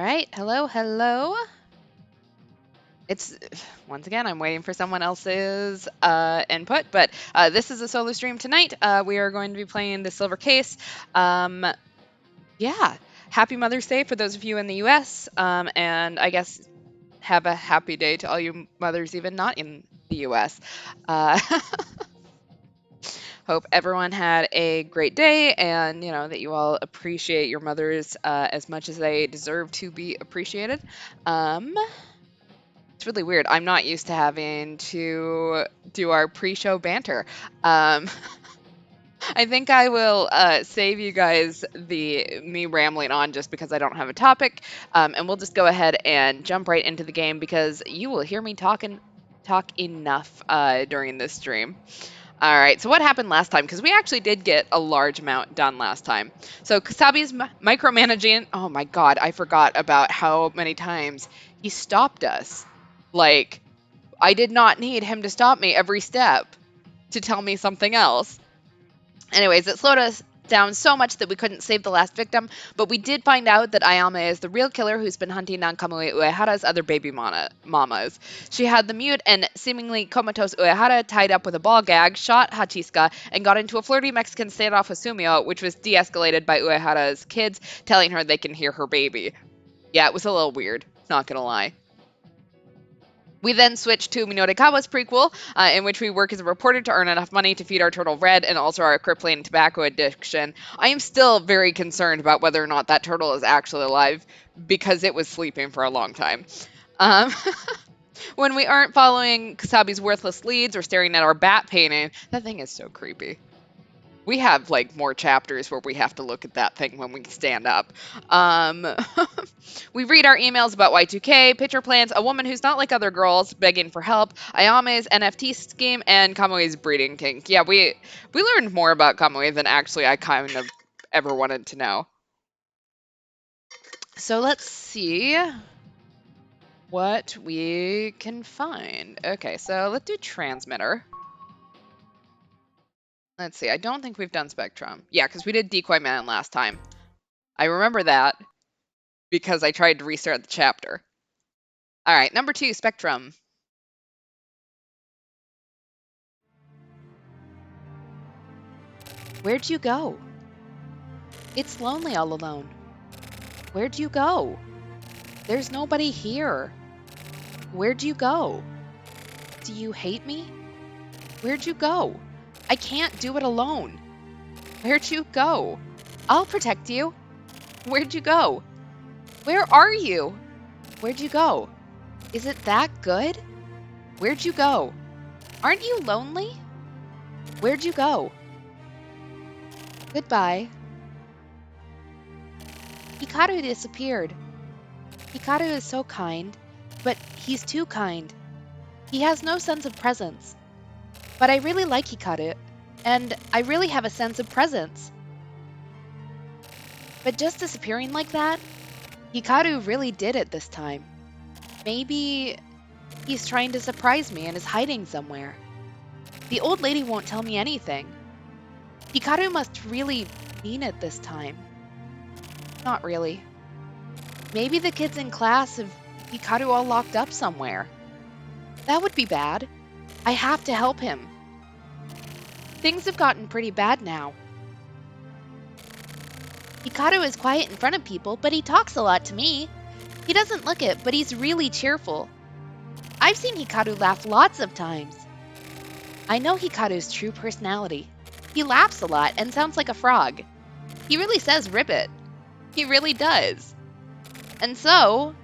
right. Hello, hello. It's once again, I'm waiting for someone else's input, but this is a solo stream tonight. We are going to be playing the Silver Case. Um, yeah, happy Mother's Day for those of you in the US. And I guess have a happy day to all you mothers, even not in the US. Uh, hope everyone had a great day and, that you all appreciate your mothers as much as they deserve to be appreciated. Um, It's really weird. I'm not used to having to do our pre-show banter. Um, I think I will save you guys the me rambling on just because I don't have a topic, and we'll just go ahead and jump right into the game because you will hear me talk enough during this stream. All right, so what happened last time? Because we actually did get a large amount done last time. So Kasabi's micromanaging. Oh my god, I forgot about how many times he stopped us. Like, I did not need him to stop me every step to tell me something else. Anyways, it slowed us down so much that we couldn't save the last victim, but we did find out that Ayame is the real killer who's been hunting down Kamui Uehara's other baby mamas. She had the mute and seemingly comatose Uehara tied up with a ball gag, shot Hachisuka, and got into a flirty Mexican standoff with Sumio, which was de-escalated by Uehara's kids telling her they can hear her baby. Yeah, it was a little weird, not gonna lie. We then switch to Minorikawa's prequel, in which we work as a reporter to earn enough money to feed our turtle Red and also our crippling tobacco addiction. I am still very concerned about whether or not that turtle is actually alive because it was sleeping for a long time. Um, when we aren't following Kasabi's worthless leads or staring at our bat painting, that thing is so creepy. We have like more chapters where we have to look at that thing when we stand up. We read our emails about Y2K, picture plans, a woman who's not like other girls begging for help, Ayame's NFT scheme, and Kamui's breeding kink. Yeah, we learned more about Kamui than actually I kind of ever wanted to know. So let's see what we can find. Okay, so let's do transmitter. Let's see, I don't think we've done Spectrum. Yeah, because we did Decoy Man last time. I remember that because I tried to restart the chapter. All right, number 2, Spectrum. Where'd you go? It's lonely all alone. Where'd you go? There's nobody here. Where'd you go? Do you hate me? Where'd you go? I can't do it alone. Where'd you go? I'll protect you. Where'd you go? Where are you? Where'd you go? Is it that good? Where'd you go? Aren't you lonely? Where'd you go? Goodbye. Hikaru disappeared. Hikaru is so kind, but he's too kind. He has no sense of presence. But I really like Hikaru, and I really have a sense of presence. But just disappearing like that, Hikaru really did it this time. Maybe he's trying to surprise me and is hiding somewhere. The old lady won't tell me anything. Hikaru must really mean it this time. Not really. Maybe the kids in class have Hikaru all locked up somewhere. That would be bad. I have to help him. Things have gotten pretty bad now. Hikaru is quiet in front of people, but he talks a lot to me. He doesn't look it, but he's really cheerful. I've seen Hikaru laugh lots of times. I know Hikaru's true personality. He laughs a lot and sounds like a frog. He really says ribbit. He really does. And so,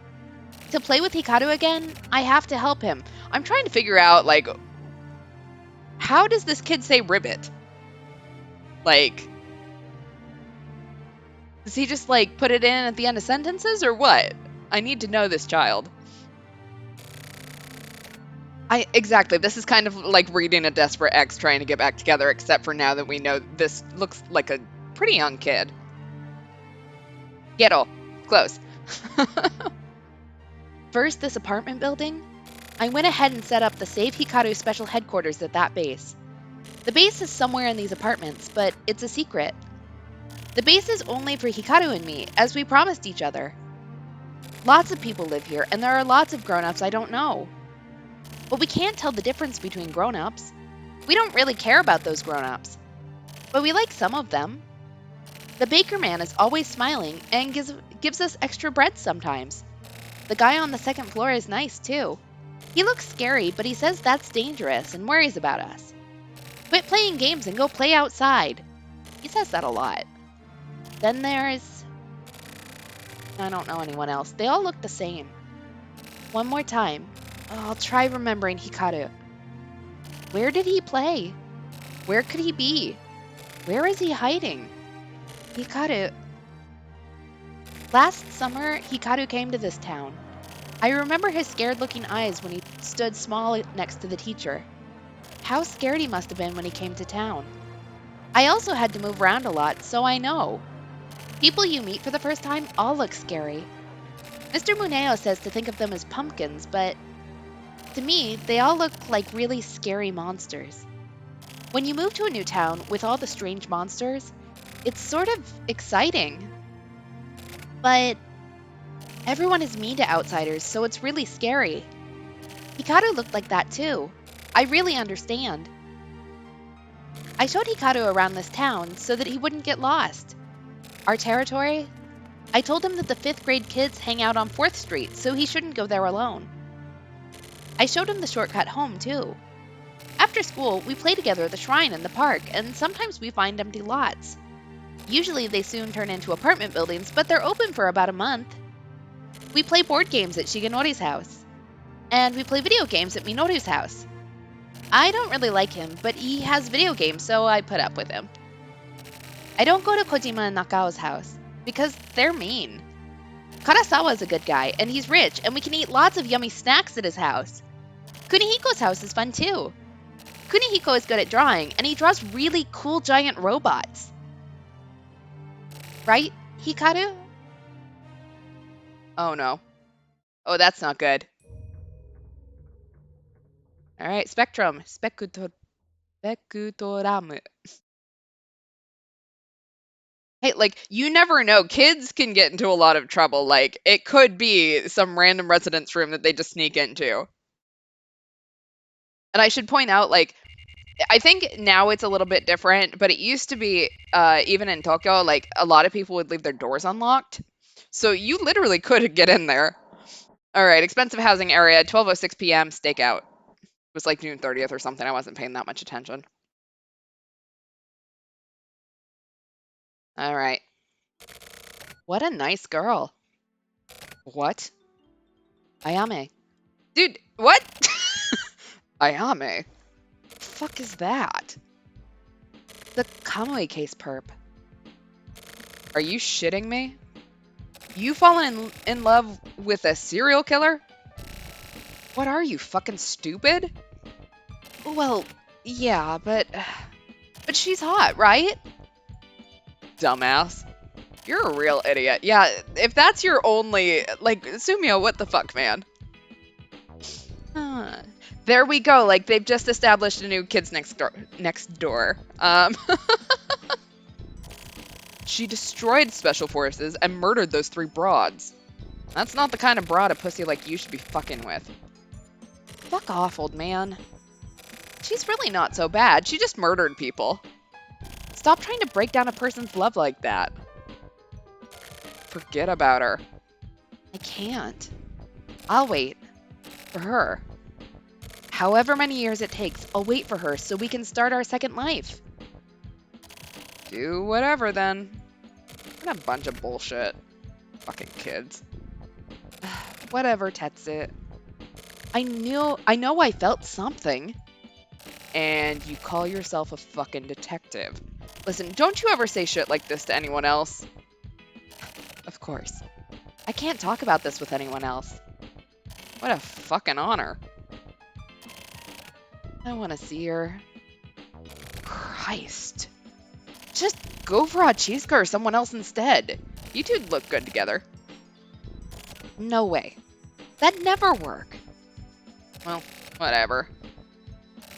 to play with Hikaru again, I have to help him. I'm trying to figure out, like, how does this kid say ribbit? Like, does he just, like, put it in at the end of sentences or what? I need to know this child. Exactly, this is kind of like reading a Desperate X trying to get back together, except for now that we know this looks like a pretty young kid. Ghetto. Close. First, this apartment building. I went ahead and set up the Save Hikaru special headquarters at that base. The base is somewhere in these apartments, but it's a secret. The base is only for Hikaru and me, as we promised each other. Lots of people live here, and there are lots of grown-ups I don't know. But we can't tell the difference between grown-ups. We don't really care about those grown-ups. But we like some of them. The baker man is always smiling and gives us extra bread sometimes. The guy on the second floor is nice, too. He looks scary, but he says that's dangerous and worries about us. Quit playing games and go play outside. He says that a lot. Then there's... I don't know anyone else. They all look the same. One more time. Oh, I'll try remembering Hikaru. Where did he play? Where could he be? Where is he hiding? Hikaru. Last summer, Hikaru came to this town. I remember his scared-looking eyes when he stood small next to the teacher. How scared he must have been when he came to town. I also had to move around a lot, so I know. People you meet for the first time all look scary. Mr. Muneo says to think of them as pumpkins, but to me, they all look like really scary monsters. When you move to a new town with all the strange monsters, it's sort of exciting. But everyone is mean to outsiders, so it's really scary. Hikaru looked like that too. I really understand. I showed Hikaru around this town so that he wouldn't get lost. Our territory? I told him that the 5th grade kids hang out on 4th Street, so he shouldn't go there alone. I showed him the shortcut home too. After school, we play together at the shrine in the park, and sometimes we find empty lots. Usually they soon turn into apartment buildings, but they're open for about a month. We play board games at Shigenori's house. And we play video games at Minoru's house. I don't really like him, but he has video games, so I put up with him. I don't go to Kojima and Nakao's house, because they're mean. Karasawa's a good guy, and he's rich, and we can eat lots of yummy snacks at his house. Kunihiko's house is fun too. Kunihiko is good at drawing, and he draws really cool giant robots. Right, Hikaru? Oh no. Oh, that's not good. Alright, Spectrum. Spectoramu. Hey, like, you never know. Kids can get into a lot of trouble. Like, it could be some random residence room that they just sneak into. And I should point out, like, I think now it's a little bit different, but it used to be, even in Tokyo, like, a lot of people would leave their doors unlocked. So you literally could get in there. All right, expensive housing area, 12:06 p.m., stakeout. It was like June 30th or something. I wasn't paying that much attention. All right. What a nice girl. What? Ayame. Dude, what? Ayame? The fuck is that? The Kamui case perp. Are you shitting me? You fallen in love with a serial killer? What are you, fucking stupid? Well, yeah, but she's hot, right? Dumbass. You're a real idiot. Yeah, if that's your only, like, Sumio, what the fuck, man? There we go. Like, they've just established a new kids next door. She destroyed special forces and murdered those 3 broads. That's not the kind of broad a pussy like you should be fucking with. Fuck off, old man. She's really not so bad. She just murdered people. Stop trying to break down a person's love like that. Forget about her. I can't. I'll wait. For her. However many years it takes, I'll wait for her so we can start our second life. Do whatever then. What a bunch of bullshit. Fucking kids. Whatever, Tetsu. I know I felt something. And you call yourself a fucking detective. Listen, don't you ever say shit like this to anyone else. Of course. I can't talk about this with anyone else. What a fucking honor. I want to see her. Christ. Just go for Hachisuka or someone else instead. You two look good together. No way. That'd never work. Well, whatever.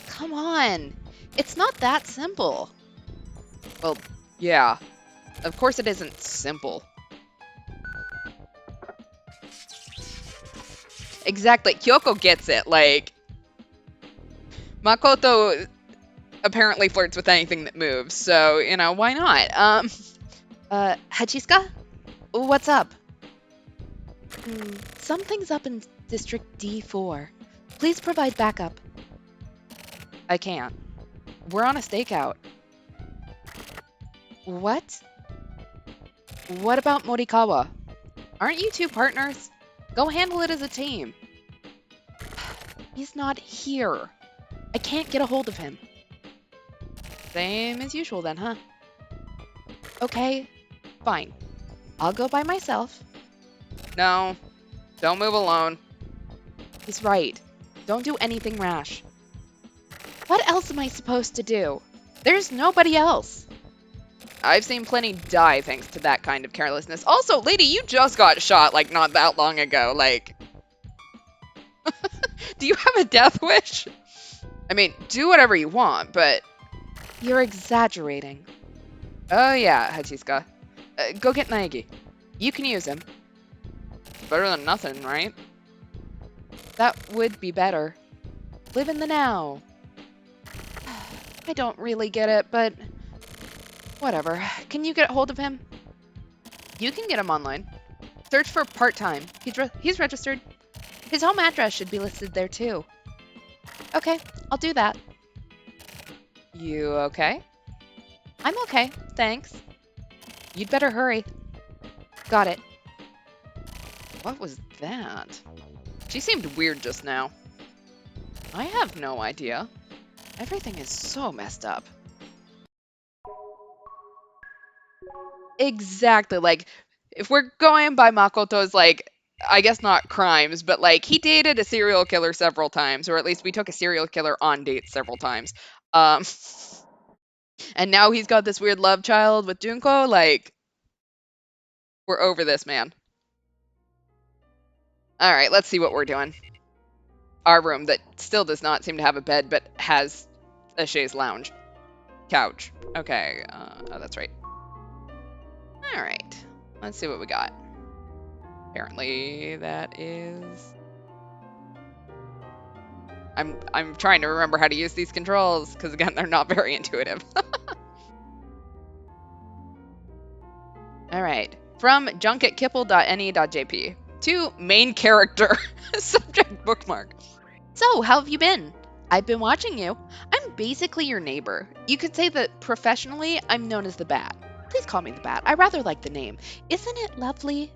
Come on. It's not that simple. Well, yeah. Of course it isn't simple. Exactly. Kyoko gets it. Like, Makoto apparently flirts with anything that moves, so, you know, why not? Hachiska? What's up? Something's up in District D4. Please provide backup. I can't. We're on a stakeout. What? What about Morikawa? Aren't you two partners? Go handle it as a team. He's not here. I can't get a hold of him. Same as usual then, huh? Okay, fine. I'll go by myself. No, don't move alone. He's right. Don't do anything rash. What else am I supposed to do? There's nobody else. I've seen plenty die thanks to that kind of carelessness. Also, lady, you just got shot like not that long ago. Like, do you have a death wish? I mean, do whatever you want, but you're exaggerating. Oh yeah, Hachiska. Go get Naegi. You can use him. Better than nothing, right? That would be better. Live in the now. I don't really get it, but whatever. Can you get hold of him? You can get him online. Search for part-time. He's registered. His home address should be listed there too. Okay, I'll do that. You okay? I'm okay, thanks. You'd better hurry. Got it. What was that? She seemed weird just now. I have no idea. Everything is so messed up. Exactly. Like, if we're going by Makoto's, like, I guess not crimes, but like he dated a serial killer several times, or at least we took a serial killer on dates several times. Um, and now he's got this weird love child with Junko. Like, we're over this, man. All right, let's see what we're doing. Our room that still does not seem to have a bed, but has a chaise lounge. Couch. Okay, oh, that's right. All right, let's see what we got. Apparently, that is... I'm trying to remember how to use these controls, because again, they're not very intuitive. All right, from junketkipple.ne.jp to main character, subject bookmark. So, how have you been? I've been watching you. I'm basically your neighbor. You could say that professionally, I'm known as the Bat. Please call me the Bat. I rather like the name. Isn't it lovely?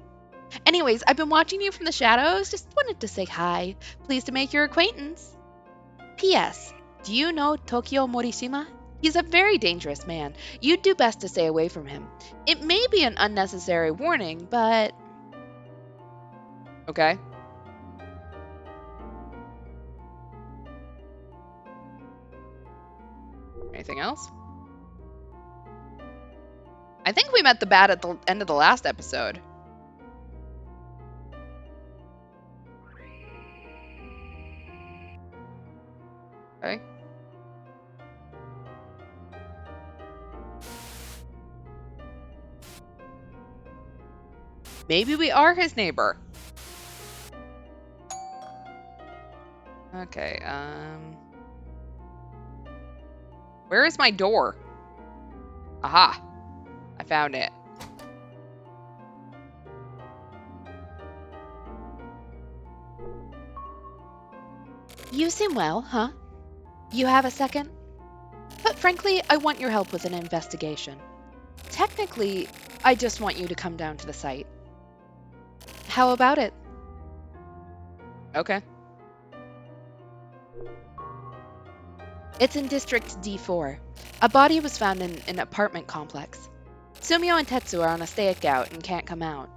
Anyways, I've been watching you from the shadows. Just wanted to say hi. Pleased to make your acquaintance. P.S. Do you know Tokyo Morishima? He's a very dangerous man. You'd do best to stay away from him. It may be an unnecessary warning, but... Okay. Anything else? I think we met the Bat at the end of the last episode. Okay. Maybe we are his neighbor. Okay, where is my door? Aha. I found it. You seem well, huh? You have a second? But frankly, I want your help with an investigation. Technically, I just want you to come down to the site. How about it? Okay. It's in District D4. A body was found in an apartment complex. Sumio and Tetsu are on a stakeout and can't come out.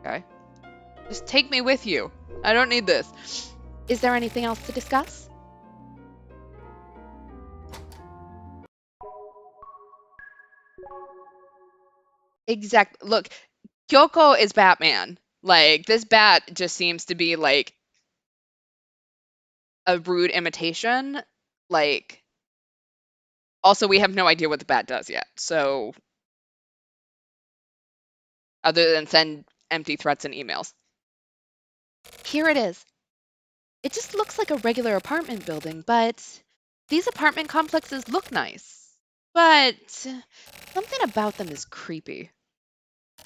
Okay. Just take me with you. I don't need this. Is there anything else to discuss? Look, Kyoko is Batman. Like, this bat just seems to be like a rude imitation. Like, also, we have no idea what the bat does yet. So, other than send empty threats and emails. Here it is. It just looks like a regular apartment building, but these apartment complexes look nice. But something about them is creepy.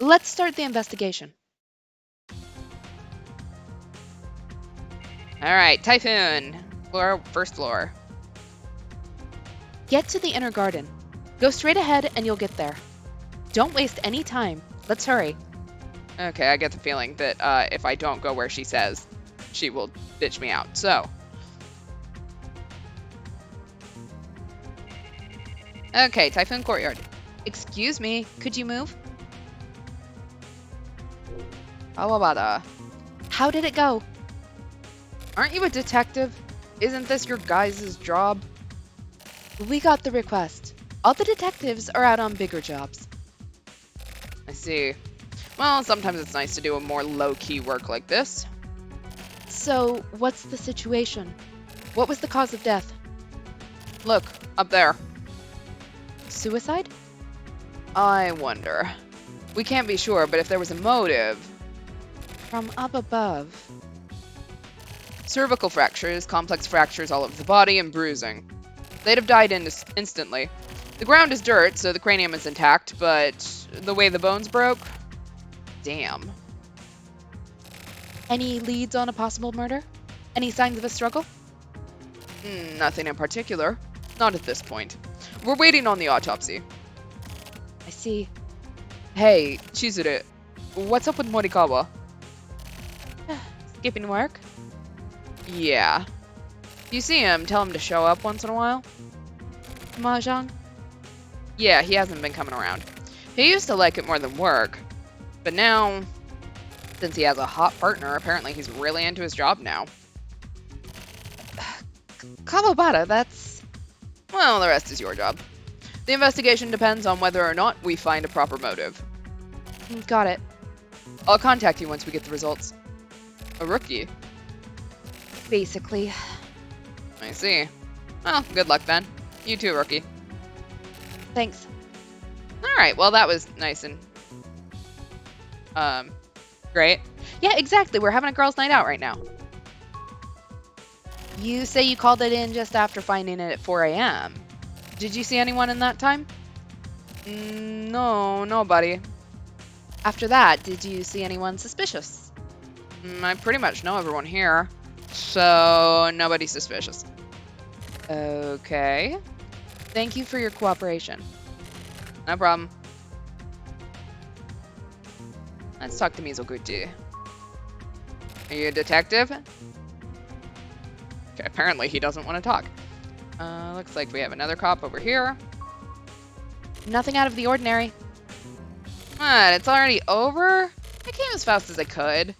Let's start the investigation. All right, Typhoon. First floor. Get to the inner garden. Go straight ahead and you'll get there. Don't waste any time. Let's hurry. Okay, I get the feeling that if I don't go where she says, she will ditch me out. So. Okay, Typhoon Courtyard. Excuse me, could you move? Awabada. How did it go? Aren't you a detective? Isn't this your guys' job? We got the request. All the detectives are out on bigger jobs. I see. Well, sometimes it's nice to do a more low-key work like this. So, what's the situation? What was the cause of death? Look, up there. Suicide? I wonder. We can't be sure, but if there was a motive... From up above... Cervical fractures, complex fractures all over the body, and bruising. They'd have died instantly. The ground is dirt, so the cranium is intact, but the way the bones broke... Damn. Any leads on a possible murder? Any signs of a struggle? Nothing in particular. Not at this point. We're waiting on the autopsy. I see. Hey, Chizuru. What's up with Morikawa? Skipping work? Yeah. If you see him, tell him to show up once in a while. Mahjong? Yeah, he hasn't been coming around. He used to like it more than work. But now, since he has a hot partner, apparently he's really into his job now. Kawabata, that's... Well, the rest is your job. The investigation depends on whether or not we find a proper motive. Got it. I'll contact you once we get the results. A rookie? Basically. I see. Well, good luck then. You too, rookie. Thanks. Alright, well that was nice and... great. Yeah, exactly. We're having a girls' night out right now. You say you called it in just after finding it at 4 a.m. Did you see anyone in that time? No, nobody. After that, did you see anyone suspicious? I pretty much know everyone here, so nobody's suspicious. Okay. Thank you for your cooperation. No problem. Let's talk to Mizoguchi. Are you a detective? Okay, apparently he doesn't want to talk. Looks like we have another cop over here. Nothing out of the ordinary. What, it's already over? I came as fast as I could.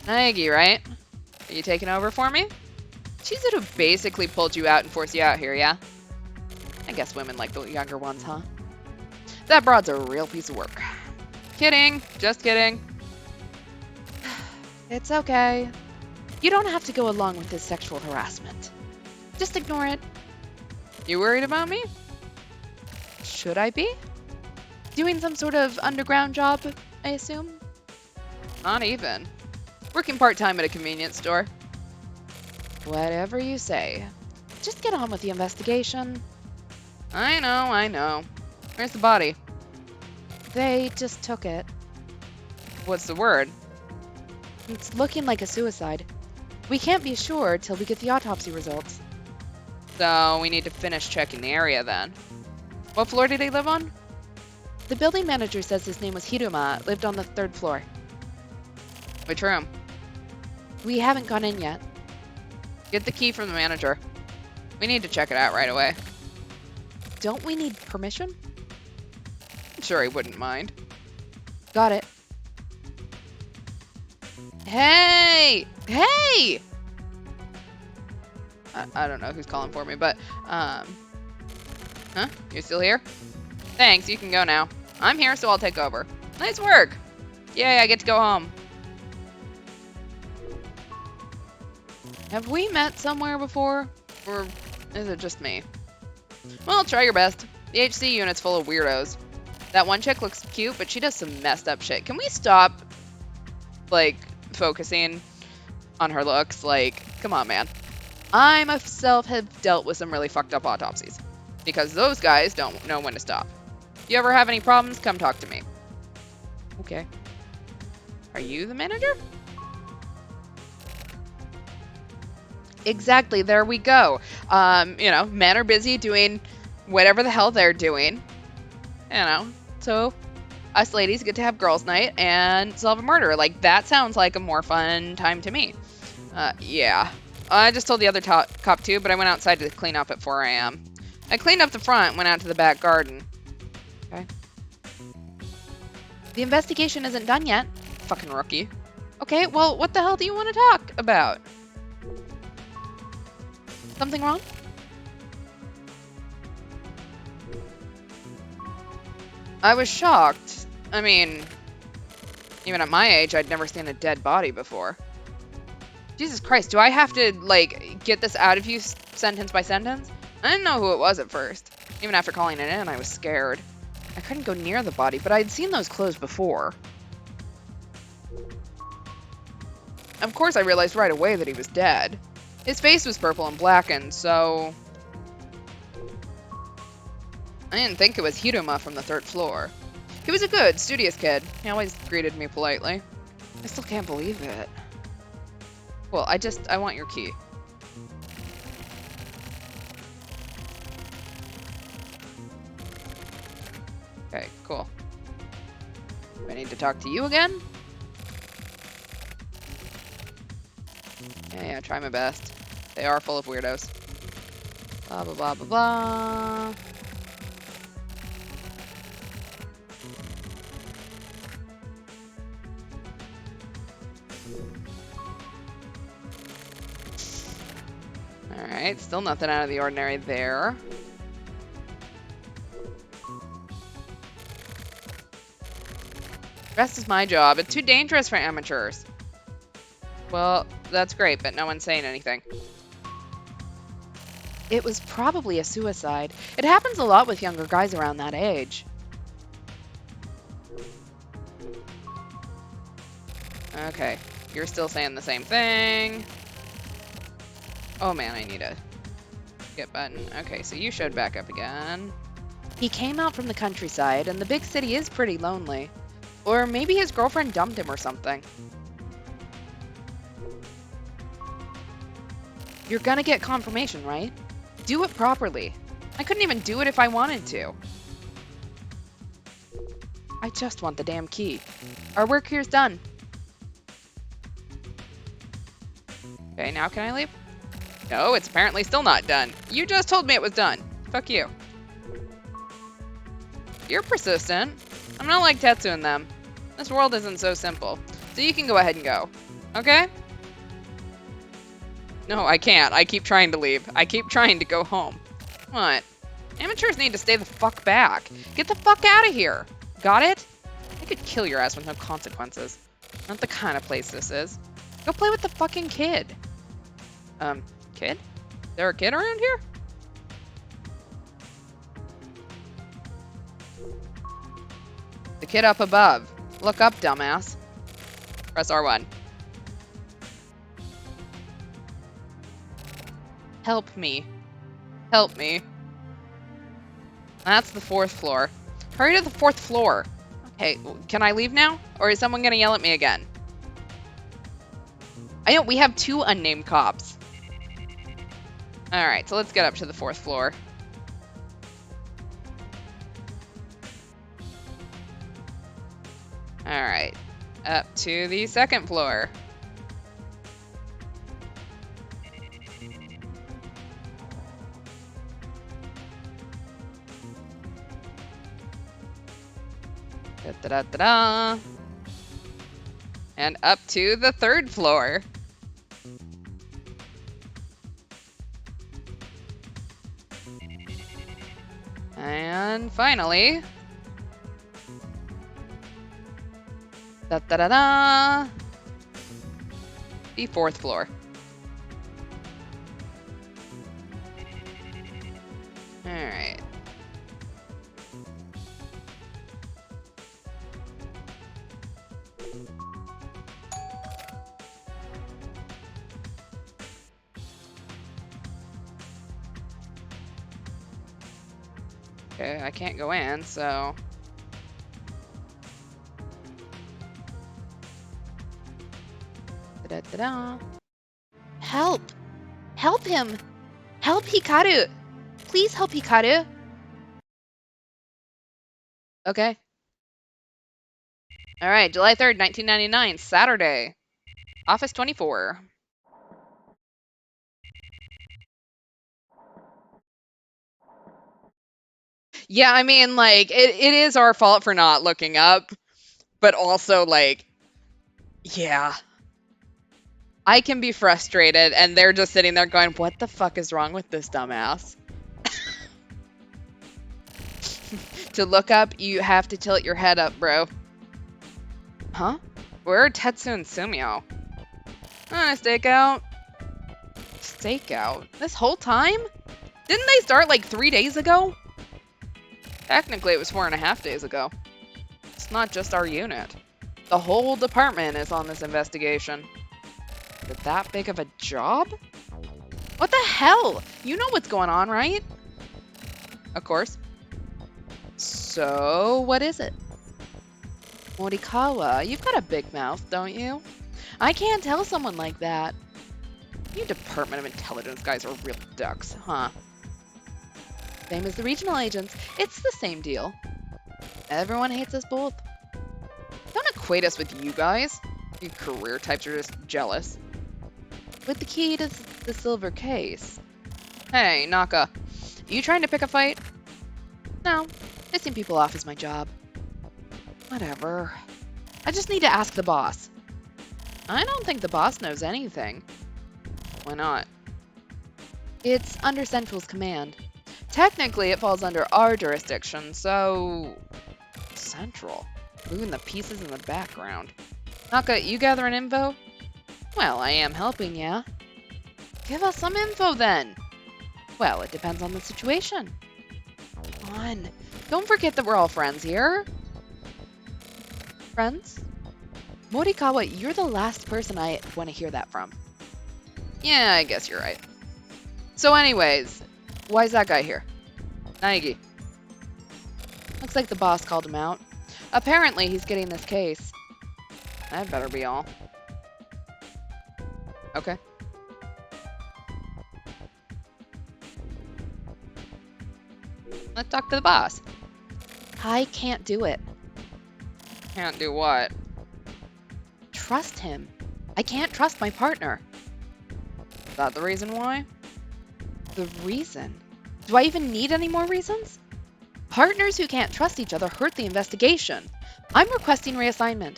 Naegi, right? Are you taking over for me? Chizuru basically pulled you out and forced you out here, yeah? I guess women like the younger ones, huh? That broad's a real piece of work. Kidding, just kidding. It's okay. You don't have to go along with this sexual harassment. Just ignore it. You worried about me? Should I be? Doing some sort of underground job, I assume? Not even. Working part-time at a convenience store. Whatever you say. Just get on with the investigation. I know. Where's the body? They just took it. What's the word? It's looking like a suicide. We can't be sure till we get the autopsy results. So we need to finish checking the area then. What floor did he live on? The building manager says his name was Hiruma, lived on the 3rd floor. Which room? We haven't gone in yet. Get the key from the manager. We need to check it out right away. Don't we need permission? I'm sure he wouldn't mind. Got it. Hey! Hey! I don't know who's calling for me, but, Huh? You're still here? Thanks, you can go now. I'm here, so I'll take over. Nice work! Yay, I get to go home. Have we met somewhere before? Or is it just me? Well, try your best. The HC unit's full of weirdos. That one chick looks cute, but she does some messed up shit. Can we stop, like, focusing on her looks. Like, come on, man. I myself have dealt with some really fucked up autopsies because those guys don't know when to stop. If you ever have any problems, come talk to me. Okay. Are you the manager? Exactly. There we go. You know, men are busy doing whatever the hell they're doing. You know, so us ladies get to have girls' night and solve a murder. Like, that sounds like a more fun time to me. Yeah. I just told the other cop too, but I went outside to clean up at 4 a.m. I cleaned up the front, went out to the back garden. Okay. The investigation isn't done yet. Fucking rookie. Okay, well, what the hell do you want to talk about? Something wrong? I was shocked. I mean, even at my age, I'd never seen a dead body before. Jesus Christ, do I have to, like, get this out of you sentence by sentence? I didn't know who it was at first. Even after calling it in, I was scared. I couldn't go near the body, but I'd seen those clothes before. Of course, I realized right away that he was dead. His face was purple and blackened, so... I didn't think it was Hiruma from the 3rd floor. He was a good, studious kid. He always greeted me politely. I still can't believe it. Well, I want your key. Okay, cool. Do I need to talk to you again? Yeah, try my best. They are full of weirdos. Blah, blah, blah, blah, blah. Alright, still nothing out of the ordinary there. Rest is my job. It's too dangerous for amateurs. Well, that's great, but no one's saying anything. It was probably a suicide. It happens a lot with younger guys around that age. Okay, you're still saying the same thing. Oh man, I need a get button. Okay, so you showed back up again. He came out from the countryside, and the big city is pretty lonely. Or maybe his girlfriend dumped him or something. You're gonna get confirmation, right? Do it properly. I couldn't even do it if I wanted to. I just want the damn key. Our work here's done. Okay, now can I leave? No, it's apparently still not done. You just told me it was done. Fuck you. You're persistent. I'm not like Tetsu and them. This world isn't so simple. So you can go ahead and go. Okay? No, I can't. I keep trying to leave. I keep trying to go home. What? Amateurs need to stay the fuck back. Get the fuck out of here. Got it? I could kill your ass with no consequences. Not the kind of place this is. Go play with the fucking kid. Kid? Is there a kid around here? The kid up above. Look up, dumbass. Press R1. Help me. Help me. That's the 4th floor. Hurry to the 4th floor. Okay, can I leave now? Or is someone gonna yell at me again? I know, we have 2 unnamed cops. Alright, so let's get up to the 4th floor. Alright, up to the 2nd floor. Da-da-da-da-da. And up to the 3rd floor. And finally, da-da-da-da, the 4th floor. All right. Okay, I can't go in, so... Da-da-da-da. Help! Help him! Help Hikaru! Please help Hikaru! Okay. Alright, July 3rd, 1999, Saturday. Office 24. Yeah, I mean, like, it is our fault for not looking up, but also, like, yeah. I can be frustrated, and they're just sitting there going, what the fuck is wrong with this dumbass? To look up, you have to tilt your head up, bro. Huh? Where are Tetsu and Sumio? Stakeout. Stakeout? This whole time? Didn't they start like 3 days ago? Technically, it was 4.5 days ago. It's not just our unit. The whole department is on this investigation. Is it that big of a job? What the hell? You know what's going on, right? Of course. So, what is it? Morikawa, you've got a big mouth, don't you? I can't tell someone like that. You Department of Intelligence guys are real ducks, huh? Same as the regional agents. It's the same deal. Everyone hates us both. Don't equate us with you guys. You career types are just jealous. With the key to the silver case. Hey, Naka. You trying to pick a fight? No. Pissing people off is my job. Whatever. I just need to ask the boss. I don't think the boss knows anything. Why not? It's under Central's command. Technically, it falls under our jurisdiction, so... Central. Moving the pieces in the background. Naka, you gathering info? Well, I am helping, yeah. Give us some info, then. Well, it depends on the situation. Come on. Don't forget that we're all friends here. Friends? Morikawa, you're the last person I want to hear that from. Yeah, I guess you're right. So anyways, why is that guy here? Naegi. Looks like the boss called him out. Apparently, he's getting this case. That better be all. Okay. Let's talk to the boss. I can't do it. Can't do what? Trust him. I can't trust my partner. Is that the reason why? The reason? Do I even need any more reasons? Partners who can't trust each other hurt the investigation. I'm requesting reassignment.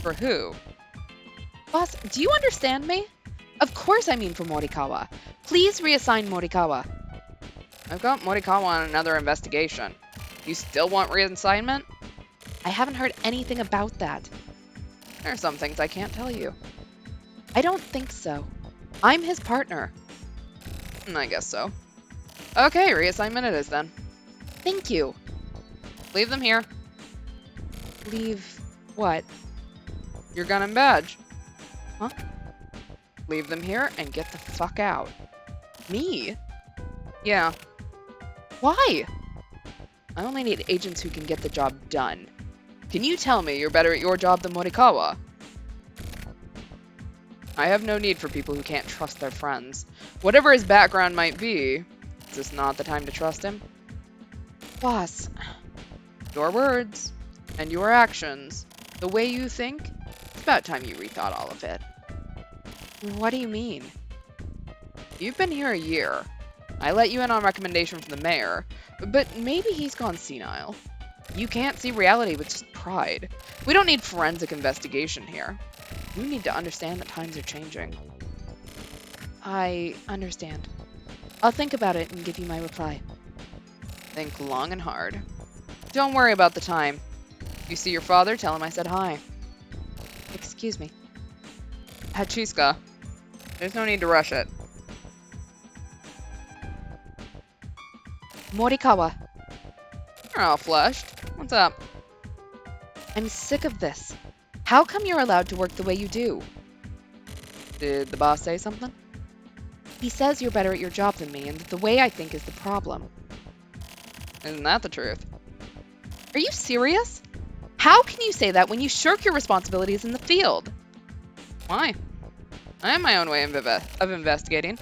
For who? Boss, do you understand me? Of course I mean for Morikawa. Please reassign Morikawa. I've got Morikawa on another investigation. You still want reassignment? I haven't heard anything about that. There are some things I can't tell you. I don't think so. I'm his partner. I guess so. Okay, reassignment it is then. Thank you. Leave them here. Leave what? Your gun and badge. Huh? Leave them here and get the fuck out. Me? Yeah. Why? I only need agents who can get the job done. Can you tell me you're better at your job than Morikawa? I have no need for people who can't trust their friends. Whatever his background might be, is this not the time to trust him? Boss. Your words and your actions, the way you think, it's about time you rethought all of it. What do you mean? You've been here a year. I let you in on recommendation from the mayor, but maybe he's gone senile. You can't see reality with just pride. We don't need forensic investigation here. You need to understand that times are changing. I understand. I'll think about it and give you my reply. Think long and hard. Don't worry about the time. If you see your father, tell him I said hi. Excuse me. Hachiska. There's no need to rush it. Morikawa. You're all flushed. What's up? I'm sick of this. How come you're allowed to work the way you do? Did the boss say something? He says you're better at your job than me, and that the way I think is the problem. Isn't that the truth? Are you serious? How can you say that when you shirk your responsibilities in the field? Why? I have my own way of investigating.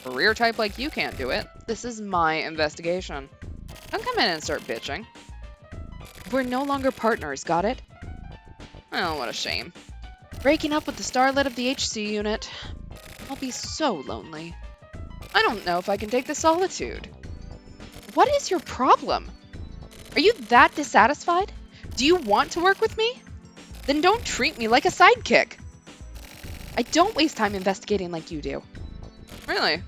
A career type like you can't do it. This is my investigation. Don't come in and start bitching. We're no longer partners, got it? Oh, what a shame. Breaking up with the starlet of the HC unit. I'll be so lonely. I don't know if I can take the solitude. What is your problem? Are you that dissatisfied? Do you want to work with me? Then don't treat me like a sidekick. I don't waste time investigating like you do. Really?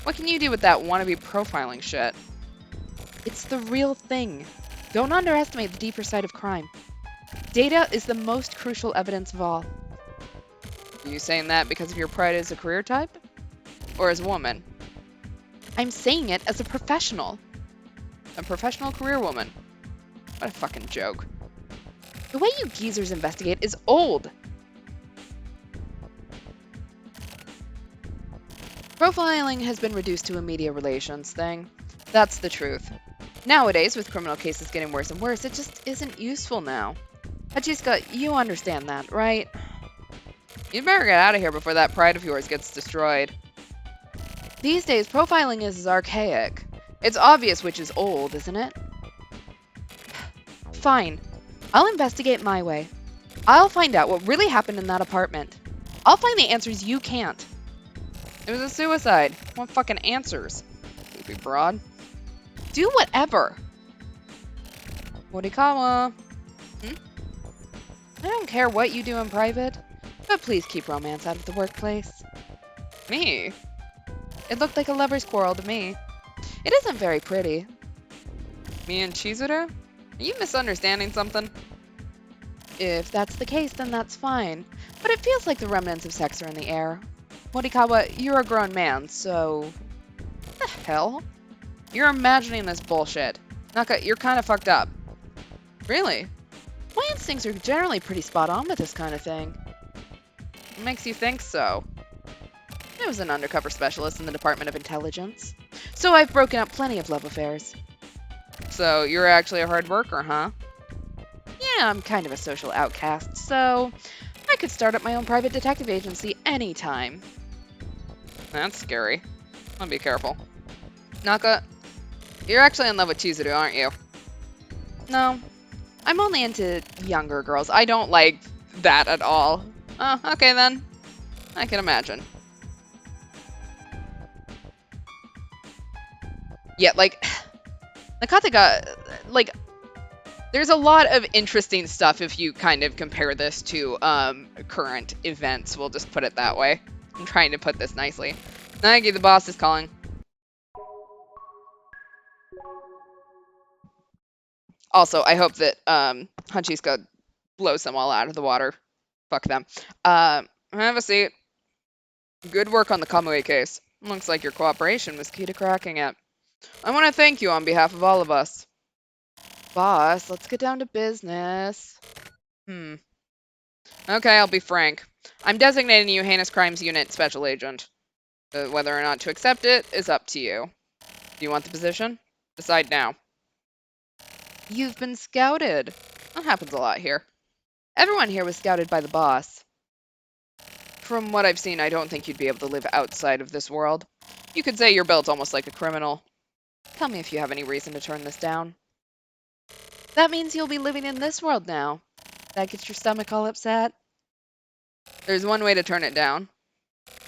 What can you do with that wannabe profiling shit? It's the real thing. Don't underestimate the deeper side of crime. Data is the most crucial evidence of all. Are you saying that because of your pride as a career type? Or as a woman? I'm saying it as a professional. A professional career woman. What a fucking joke. The way you geezers investigate is old. Profiling has been reduced to a media relations thing. That's the truth. Nowadays, with criminal cases getting worse and worse, it just isn't useful now. Hachiska, you understand that, right? You'd better get out of here before that pride of yours gets destroyed. These days, profiling is archaic. It's obvious which is old, isn't it? Fine. I'll investigate my way. I'll find out what really happened in that apartment. I'll find the answers you can't. It was a suicide. What fucking answers? Creepy broad. Do whatever. Morikawa. I don't care what you do in private, but please keep romance out of the workplace. Me? It looked like a lover's quarrel to me. It isn't very pretty. Me and Chizuru? Are you misunderstanding something? If that's the case, then that's fine. But it feels like the remnants of sex are in the air. Morikawa, you're a grown man, so... What the hell? You're imagining this bullshit. Naka, you're kind of fucked up. Really? My instincts are generally pretty spot on with this kind of thing. What makes you think so? I was an undercover specialist in the Department of Intelligence, so I've broken up plenty of love affairs. So you're actually a hard worker, huh? Yeah, I'm kind of a social outcast, so I could start up my own private detective agency anytime. That's scary. I'll be careful. Naka, you're actually in love with Chizuru, aren't you? No, I'm only into younger girls. I don't like that at all. Oh, okay then. I can imagine. Yeah, like, Nakataka, like, there's a lot of interesting stuff if you kind of compare this to current events. We'll just put it that way. I'm trying to put this nicely. Nagi, the boss is calling. Also, I hope that Hachiska blows them all out of the water. Fuck them. Have a seat. Good work on the Kamui case. Looks like your cooperation was key to cracking it. I want to thank you on behalf of all of us. Boss, let's get down to business. Okay, I'll be frank. I'm designating you Heinous Crimes Unit Special Agent. Whether or not to accept it is up to you. Do you want the position? Decide now. You've been scouted. That happens a lot here. Everyone here was scouted by the boss. From what I've seen, I don't think you'd be able to live outside of this world. You could say you're built almost like a criminal. Tell me if you have any reason to turn this down. That means you'll be living in this world now. That gets your stomach all upset? There's one way to turn it down.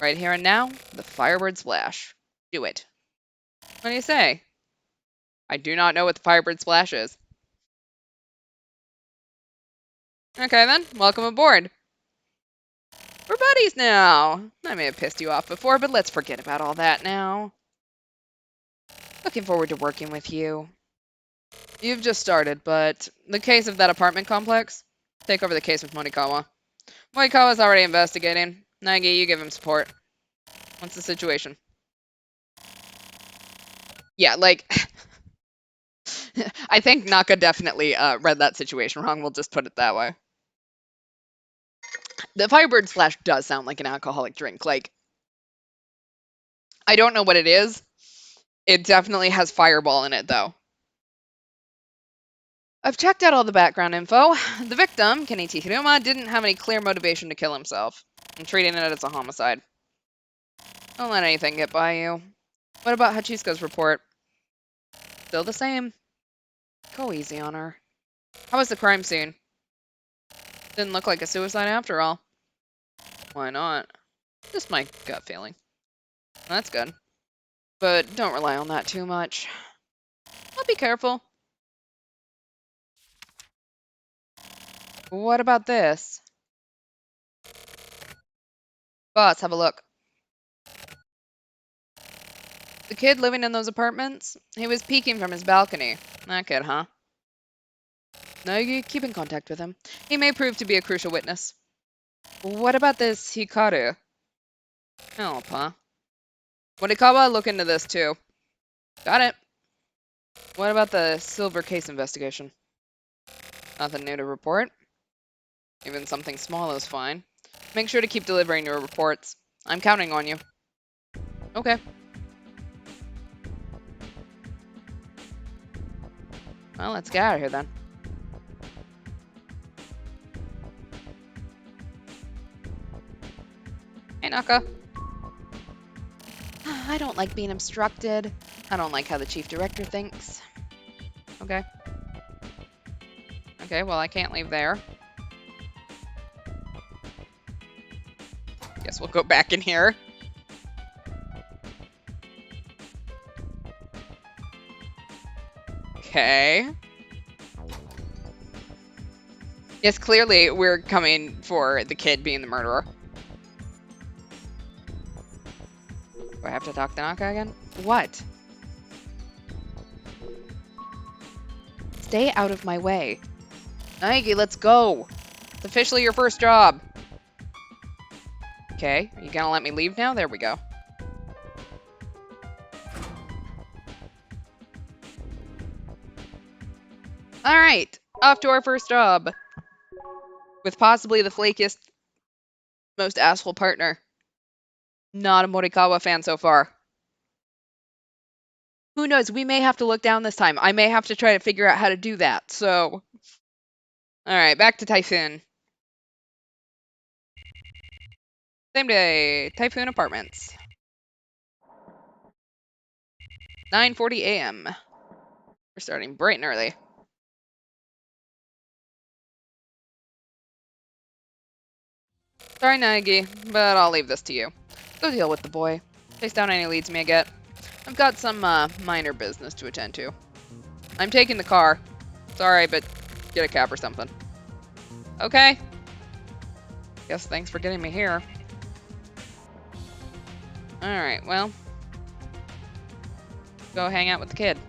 Right here and now, the Firebird Splash. Do it. What do you say? I do not know what the Firebird Splash is. Okay then, welcome aboard. We're buddies now. I may have pissed you off before, but let's forget about all that now. Looking forward to working with you. You've just started, but the case of that apartment complex? Take over the case with Morikawa. Morikawa's already investigating. Nagi, you give him support. What's the situation? Yeah, like... I think Naka definitely read that situation wrong. We'll just put it that way. The Firebird Splash does sound like an alcoholic drink. Like, I don't know what it is. It definitely has Fireball in it, though. I've checked out all the background info. The victim, Kenichi Hiruma, didn't have any clear motivation to kill himself. I'm treating it as a homicide. Don't let anything get by you. What about Hachisuka's report? Still the same. Go easy on her. How was the crime scene? Didn't look like a suicide after all. Why not? Just my gut feeling. That's good. But don't rely on that too much. I'll be careful. What about this? Boss, have a look. The kid living in those apartments? He was peeking from his balcony. That kid, huh? No, you keep in contact with him. He may prove to be a crucial witness. What about this Hikaru? Help, huh? Morikawa, look into this too. Got it. What about the silver case investigation? Nothing new to report. Even something small is fine. Make sure to keep delivering your reports. I'm counting on you. Okay. Well, let's get out of here then. Hey, Naka. I don't like being obstructed. I don't like how the chief director thinks. Okay. Okay, well, I can't leave there. Guess we'll go back in here. Okay. Yes, clearly we're coming for the kid being the murderer. Do I have to talk to Naka again? What? Stay out of my way. Naegi, let's go. It's officially your first job. Okay, are you gonna let me leave now? There we go. Alright, off to our first job. With possibly the flakiest, most asshole partner. Not a Morikawa fan so far. Who knows? We may have to look down this time. I may have to try to figure out how to do that, so... Alright, back to Typhoon. Same day, Typhoon Apartments. 9:40 a.m. We're starting bright and early. Sorry, Naegi, but I'll leave this to you. Go deal with the boy. Chase down any leads may get. I've got some minor business to attend to. I'm taking the car. Sorry, but get a cab or something. Okay. Guess thanks for getting me here. Alright, well. Go hang out with the kid.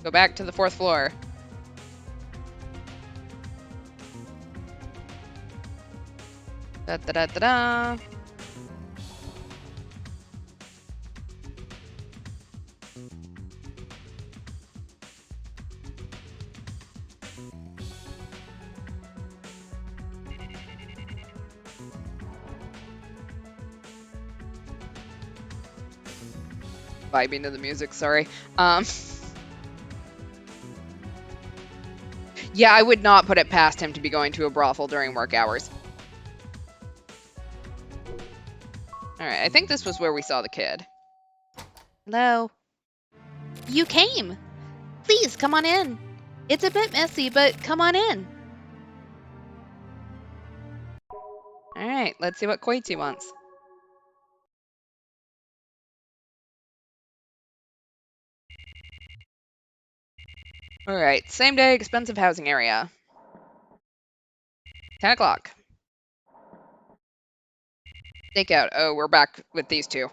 Go back to the 4th floor. Da da da da da. Vibing to the music, sorry. Yeah, I would not put it past him to be going to a brothel during work hours. Alright, I think this was where we saw the kid. Hello? You came! Please, come on in. It's a bit messy, but come on in. Alright, let's see what Koichi wants. Alright, same day, expensive housing area. 10 o'clock. Stakeout. Oh, we're back with these two,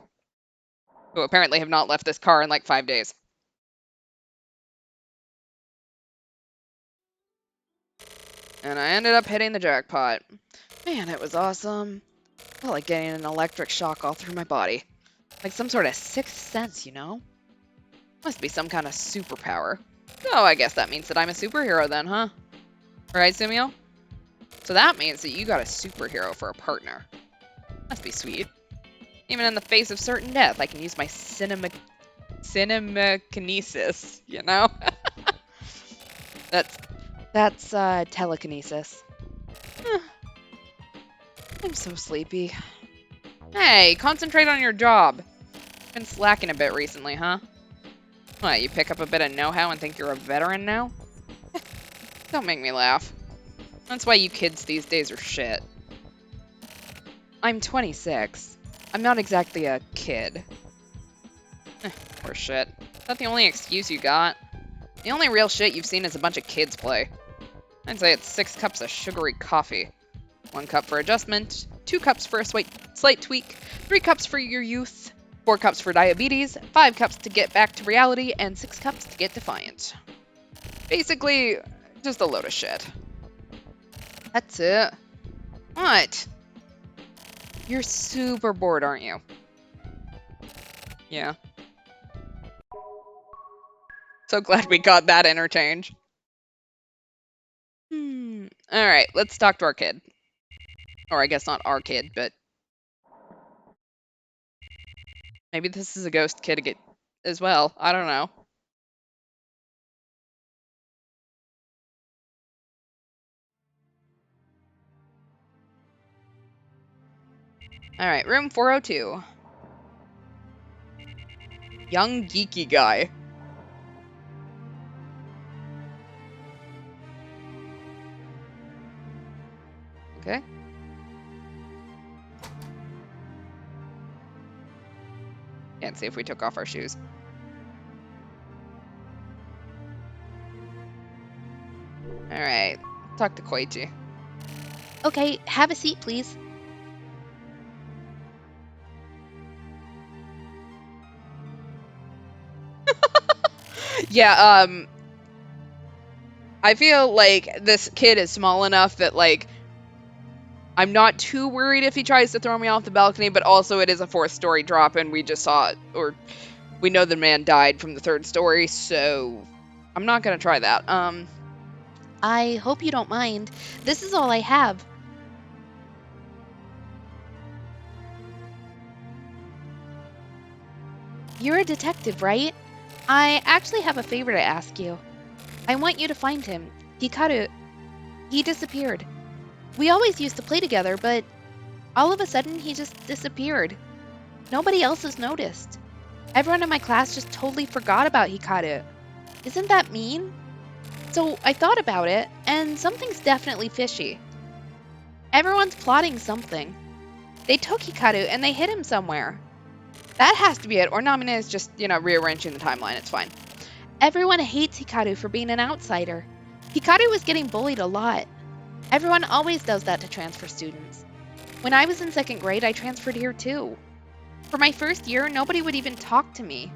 who apparently have not left this car in like 5 days. And I ended up hitting the jackpot. Man, it was awesome. Felt like getting an electric shock all through my body. Like some sort of sixth sense, you know? Must be some kind of superpower. Oh, I guess that means that I'm a superhero then, huh? Right, Sumio? So that means that you got a superhero for a partner. Must be sweet. Even in the face of certain death, I can use my Cinemakinesis, you know? That's telekinesis. Huh, I'm so sleepy. Hey, concentrate on your job. Been slacking a bit recently, huh? What, you pick up a bit of know-how and think you're a veteran now? Don't make me laugh. That's why you kids these days are shit. I'm 26. I'm not exactly a kid. Poor shit. Is that the only excuse you got? The only real shit you've seen is a bunch of kids play. I'd say it's 6 cups of sugary coffee. 1 cup for adjustment, 2 cups for a slight tweak, 3 cups for your youth, 4 cups for diabetes, 5 cups to get back to reality, and 6 cups to get defiant. Basically, just a load of shit. That's it. What? You're super bored, aren't you? Yeah. So glad we got that interchange. Alright, let's talk to our kid. Or I guess not our kid, but maybe this is a ghost kid as well. I don't know. Alright, room 402. Young geeky guy. Okay. Can't see if we took off our shoes. Alright, talk to Koichi. Okay, have a seat, please. Yeah, I feel like this kid is small enough that, like, I'm not too worried if he tries to throw me off the balcony, but also it is a 4th story drop and we just saw it, or we know the man died from the 3rd story, so I'm not gonna try that. I hope you don't mind. This is all I have. You're a detective, right? I actually have a favor to ask you. I want you to find him. Hikaru. He disappeared. We always used to play together, but all of a sudden he just disappeared. Nobody else has noticed. Everyone in my class just totally forgot about Hikaru. Isn't that mean? So I thought about it, and something's definitely fishy. Everyone's plotting something. They took Hikaru and they hid him somewhere. That has to be it, or Namine is just, rearranging the timeline, it's fine. Everyone hates Hikaru for being an outsider. Hikaru was getting bullied a lot. Everyone always does that to transfer students. When I was in 2nd grade, I transferred here too. For my first year, nobody would even talk to me.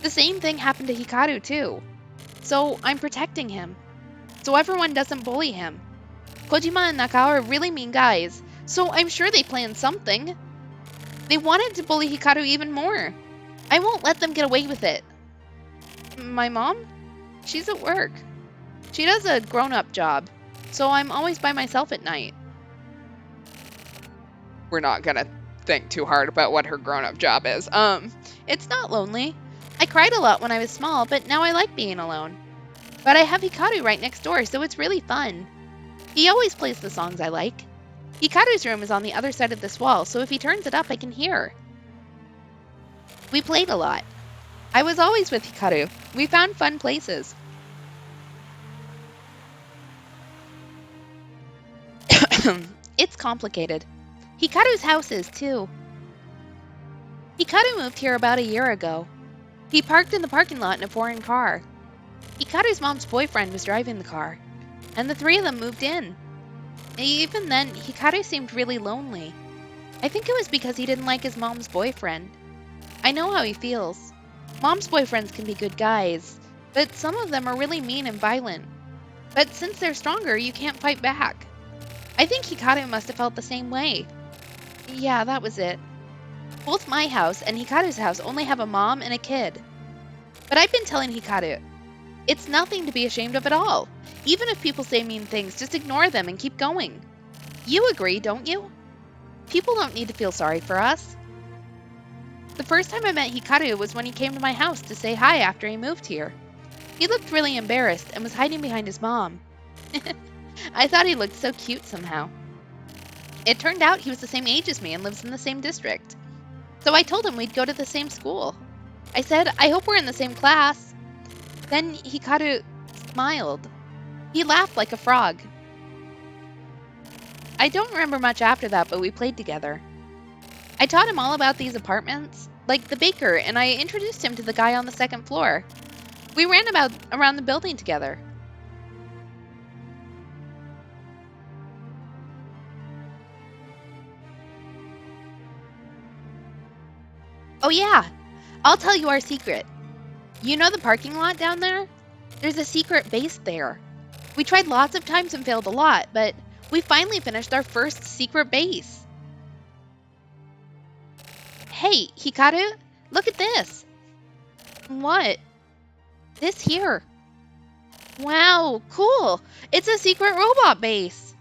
The same thing happened to Hikaru too. So I'm protecting him. So everyone doesn't bully him. Kojima and Nakao are really mean guys, so I'm sure they planned something. They wanted to bully Hikaru even more. I won't let them get away with it. My mom? She's at work. She does a grown-up job, so I'm always by myself at night. We're not gonna think too hard about what her grown-up job is. It's not lonely. I cried a lot when I was small, but now I like being alone. But I have Hikaru right next door, so it's really fun. He always plays the songs I like. Hikaru's room is on the other side of this wall, so if he turns it up, I can hear. We played a lot. I was always with Hikaru. We found fun places. It's complicated. Hikaru's house is, too. Hikaru moved here about a year ago. He parked in the parking lot in a foreign car. Hikaru's mom's boyfriend was driving the car, and the 3 of them moved in. Even then, Hikaru seemed really lonely. I think it was because he didn't like his mom's boyfriend. I know how he feels. Mom's boyfriends can be good guys, but some of them are really mean and violent. But since they're stronger, you can't fight back. I think Hikaru must have felt the same way. Yeah, that was it. Both my house and Hikaru's house only have a mom and a kid. But I've been telling Hikaru, it's nothing to be ashamed of at all. Even if people say mean things, just ignore them and keep going. You agree, don't you? People don't need to feel sorry for us. The first time I met Hikaru was when he came to my house to say hi after he moved here. He looked really embarrassed and was hiding behind his mom. I thought he looked so cute somehow. It turned out he was the same age as me and lives in the same district. So I told him we'd go to the same school. I said, I hope we're in the same class. Then Hikaru smiled. He laughed like a frog. I don't remember much after that, but we played together. I taught him all about these apartments, like the baker, and I introduced him to the guy on the second floor. We ran around the building together. Oh yeah, I'll tell you our secret. You know the parking lot down there? There's a secret base there. We tried lots of times and failed a lot, but we finally finished our first secret base. Hey, Hikaru, look at this. What? This here. Wow, cool. It's a secret robot base.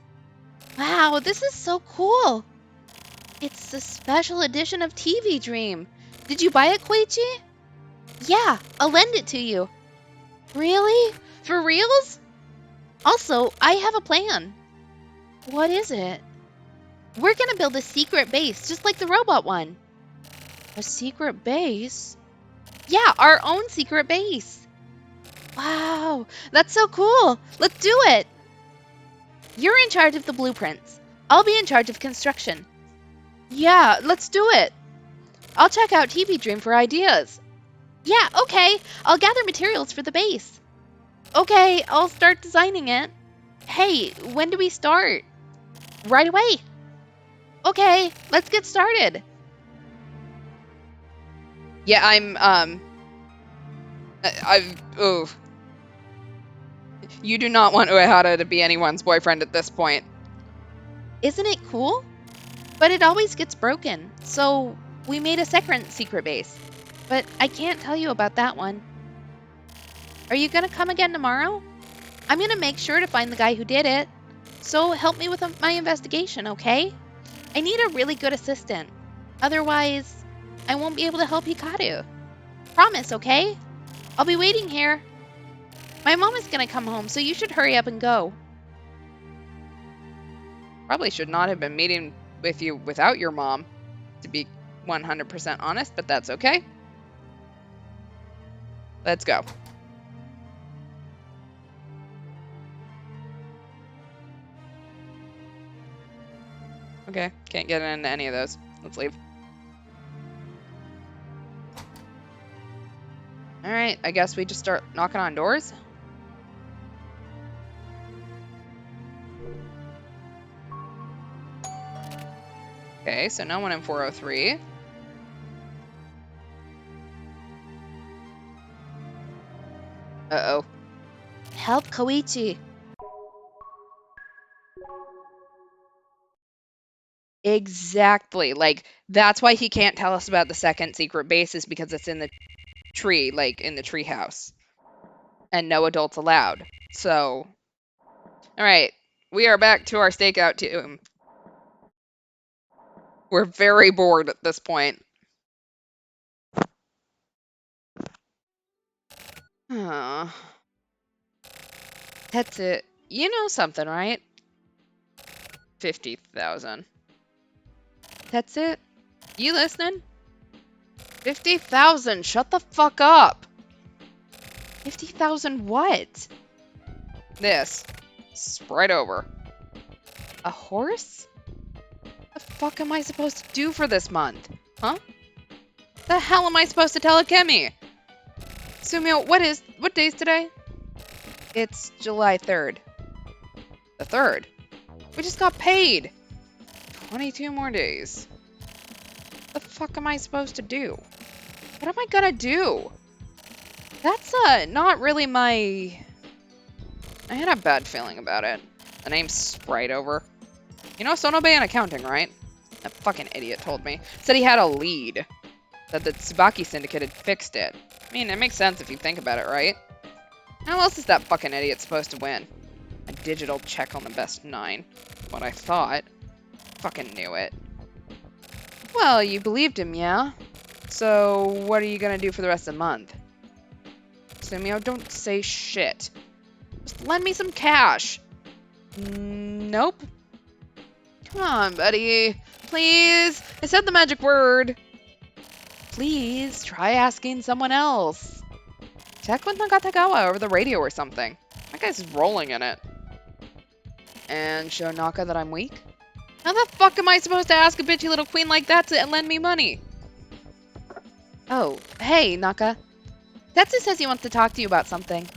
Wow, this is so cool. It's a special edition of TV Dream. Did you buy it, Koichi? Yeah, I'll lend it to you. Really? For reals? Also, I have a plan. What is it? We're gonna build a secret base, just like the robot one. A secret base? Yeah, our own secret base. Wow, that's so cool. Let's do it. You're in charge of the blueprints. I'll be in charge of construction. Yeah, let's do it. I'll check out TV Dream for ideas. Yeah, okay. I'll gather materials for the base. Okay, I'll start designing it. Hey, when do we start? Right away. Okay, let's get started. Yeah, oh. You do not want Uehara to be anyone's boyfriend at this point. Isn't it cool? But it always gets broken, so we made a second secret base. But I can't tell you about that one. Are you gonna come again tomorrow? I'm gonna make sure to find the guy who did it. So help me with my investigation, okay? I need a really good assistant. Otherwise, I won't be able to help Hikaru. Promise, okay? I'll be waiting here. My mom is gonna come home, so you should hurry up and go. Probably should not have been meeting with you without your mom, to be 100% honest, but that's okay. Let's go. Okay, can't get into any of those. Let's leave. Alright, I guess we just start knocking on doors. Okay, so no one in 403. Uh-oh. Help Koichi. Exactly. Like, that's why he can't tell us about the second secret base, is because it's in the tree, like in the tree house. And no adults allowed. So, alright. We are back to our stakeout tomb. We're very bored at this point. Oh. That's it. You know something, right? 50,000. That's it? You listening? 50,000. Shut the fuck up. 50,000 what? This. Spread over. A horse? What the fuck am I supposed to do for this month? Huh? The hell am I supposed to tell Akemi? Sumio, what day's today? It's July 3rd. The 3rd? We just got paid. 22 more days. What the fuck am I supposed to do? What am I gonna do? That's not really my... I had a bad feeling about it. The name's Sprite over. You know Sonobe in accounting, right? That fucking idiot told me. Said he had a lead. That the Tsubaki Syndicate had fixed it. I mean, it makes sense if you think about it, right? How else is that fucking idiot supposed to win? A digital check on the best 9. What I thought. Fucking knew it. Well, you believed him, yeah? So, what are you gonna do for the rest of the month? Sumio, don't say shit. Just lend me some cash. Nope. Come on, buddy. Please. I said the magic word. Please, try asking someone else. Check with Nagatagawa over the radio or something. That guy's rolling in it. And show Naka that I'm weak? How the fuck am I supposed to ask a bitchy little queen like that to lend me money? Oh, hey, Naka. Tetsu says he wants to talk to you about something.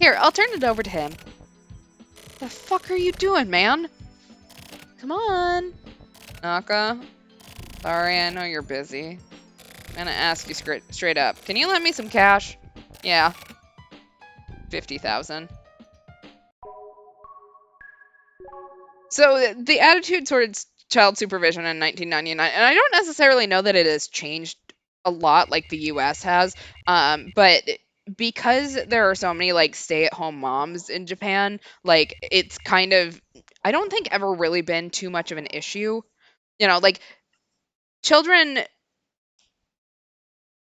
Here, I'll turn it over to him. The fuck are you doing, man? Come on. Naka. Sorry, I know you're busy. I'm gonna ask you straight up. Can you lend me some cash? Yeah. 50,000. So the attitude towards child supervision in 1999, and I don't necessarily know that it has changed a lot like the US has, but because there are so many like stay-at-home moms in Japan, like it's kind of, I don't think ever really been too much of an issue. You know, like children,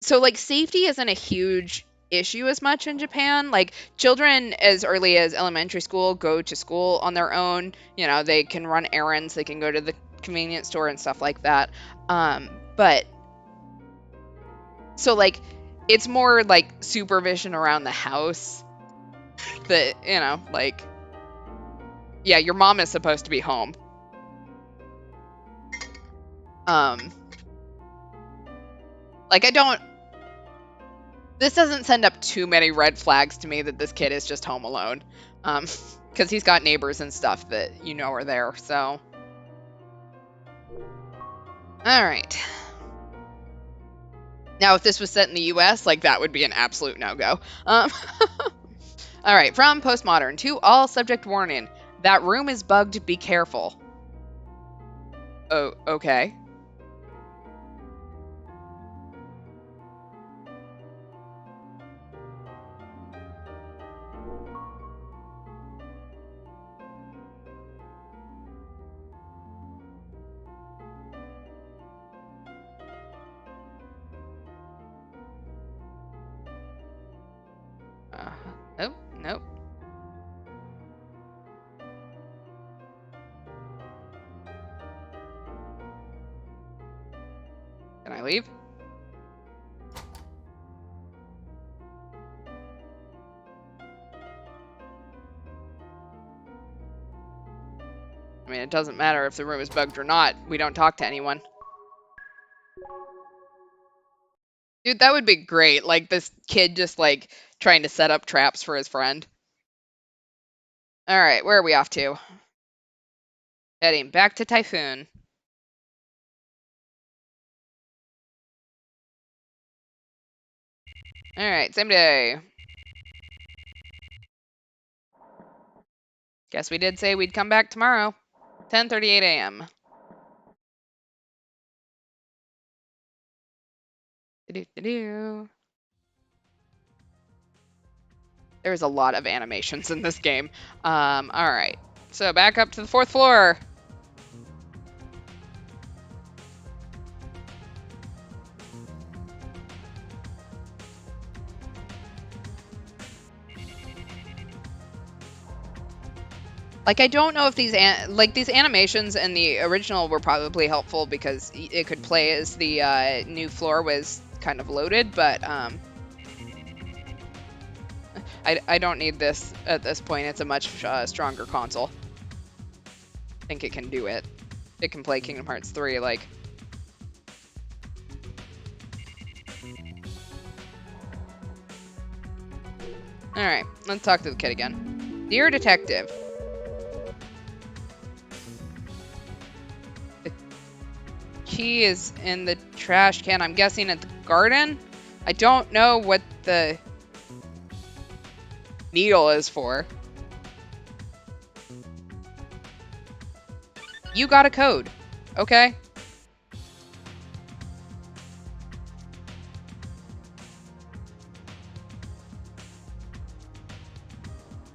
so like safety isn't a huge issue as much in Japan. Like children as early as elementary school go to school on their own. You know, they can run errands, they can go to the convenience store and stuff like that. But so like it's more like supervision around the house that, you know, like yeah, your mom is supposed to be home. Like I don't, this doesn't send up too many red flags to me that this kid is just home alone. Because he's got neighbors and stuff that you know are there, so. Alright. Now, if this was set in the US, like, that would be an absolute no-go. Alright, from Postmodern to all subject warning. That room is bugged, be careful. Oh, okay. Nope, nope. Can I leave? I mean, it doesn't matter if the room is bugged or not. We don't talk to anyone. Dude, that would be great. Like, this kid just, like, trying to set up traps for his friend. Alright, where are we off to? Heading back to Typhoon. Alright, same day. Guess we did say we'd come back tomorrow. 10:38 a.m. There's a lot of animations in this game. Alright. So back up to the 4th floor. Like, I don't know if these these animations in the original were probably helpful because it could play as the new floor was kind of loaded, but I don't need this at this point. It's a much stronger console. I think it can do it. It can play Kingdom Hearts 3, like. Alright, let's talk to the kid again. Dear Detective. The key is in the trash can. I'm guessing at the garden? I don't know what the needle is for. You got a code. Okay.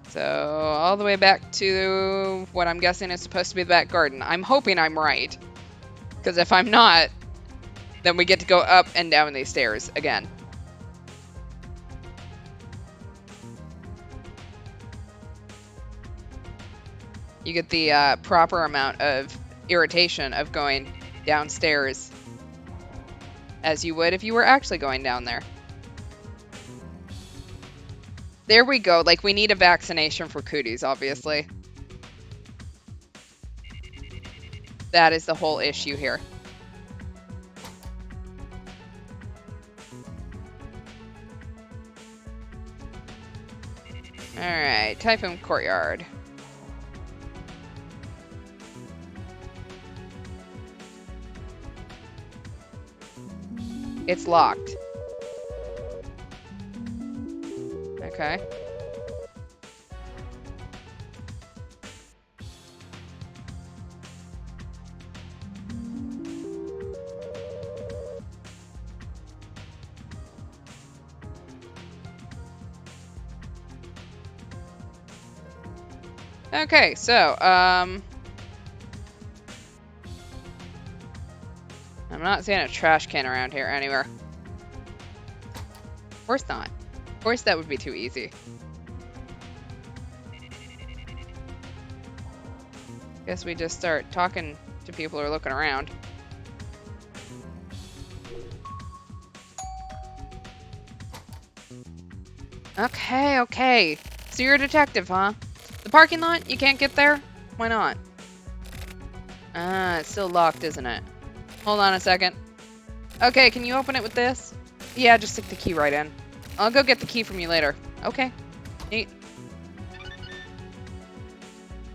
So, all the way back to what I'm guessing is supposed to be the back garden. I'm hoping I'm right. Because if I'm not, Then we get to go up and down these stairs again. You get the proper amount of irritation of going downstairs as you would if you were actually going down there. There we go. Like, we need a vaccination for cooties, obviously. That is the whole issue here. Alright, Typhoon Courtyard. It's locked. Okay. Okay, so, I'm not seeing a trash can around here anywhere. Of course not. Of course that would be too easy. Guess we just start talking to people who are looking around. Okay, okay. So you're a detective, huh? The parking lot? You can't get there? Why not? Ah, it's still locked, isn't it? Hold on a second. Okay, can you open it with this? Yeah, just stick the key right in. I'll go get the key from you later. Okay. Neat.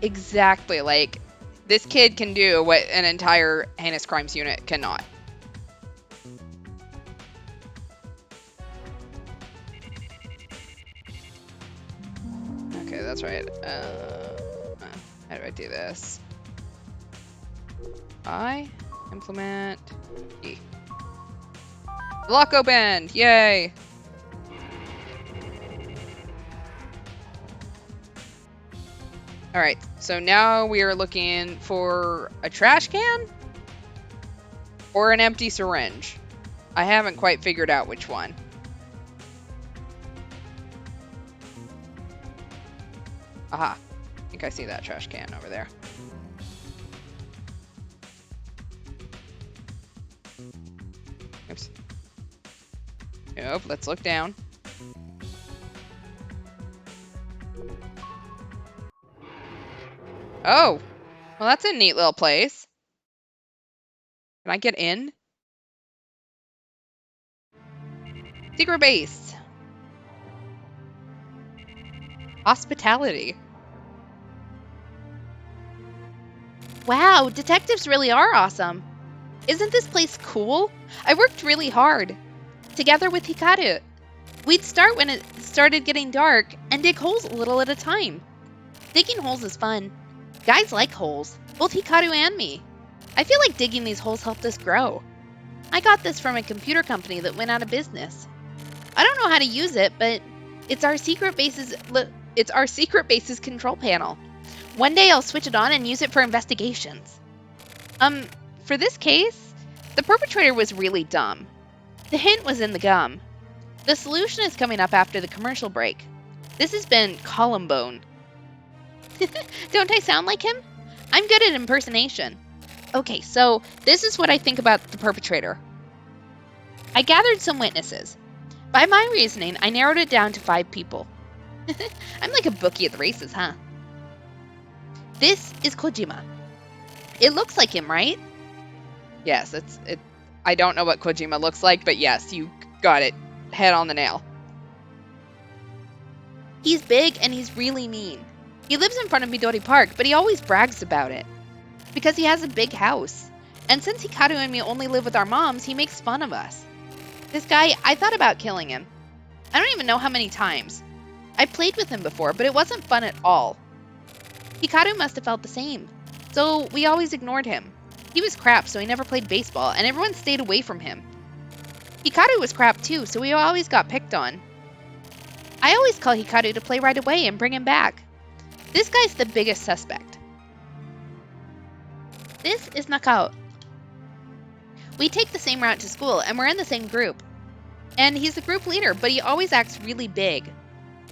Exactly, like, this kid can do what an entire heinous crimes unit cannot. Okay, that's right. How do I do this? I implement E. Lock opened! Yay! Alright, so now we are looking for a trash can? Or an empty syringe. I haven't quite figured out which one. Aha. I think I see that trash can over there. Oops. Nope, let's look down. Oh! Well, that's a neat little place. Can I get in? Secret base. Hospitality. Wow, detectives really are awesome. Isn't this place cool? I worked really hard. Together with Hikaru. We'd start when it started getting dark and dig holes a little at a time. Digging holes is fun. Guys like holes, both Hikaru and me. I feel like digging these holes helped us grow. I got this from a computer company that went out of business. I don't know how to use it, but it's our secret base's control panel. One day I'll switch it on and use it for investigations. For this case, the perpetrator was really dumb. The hint was in the gum. The solution is coming up after the commercial break. This has been Columbone. Don't I sound like him? I'm good at impersonation. Okay, so this is what I think about the perpetrator. I gathered some witnesses. By my reasoning, I narrowed it down to 5 people. I'm like a bookie at the races, huh? This is Kojima. It looks like him, right? Yes, it. I don't know what Kojima looks like, but yes, you got it. Head on the nail. He's big and he's really mean. He lives in front of Midori Park, but he always brags about it. Because he has a big house. And since Hikaru and me only live with our moms, he makes fun of us. This guy, I thought about killing him. I don't even know how many times. I played with him before, but it wasn't fun at all. Hikaru must have felt the same. So we always ignored him. He was crap, so he never played baseball, and everyone stayed away from him. Hikaru was crap too, so we always got picked on. I always call Hikaru to play right away and bring him back. This guy's the biggest suspect. This is Nakao. We take the same route to school, and we're in the same group. And he's the group leader, but he always acts really big.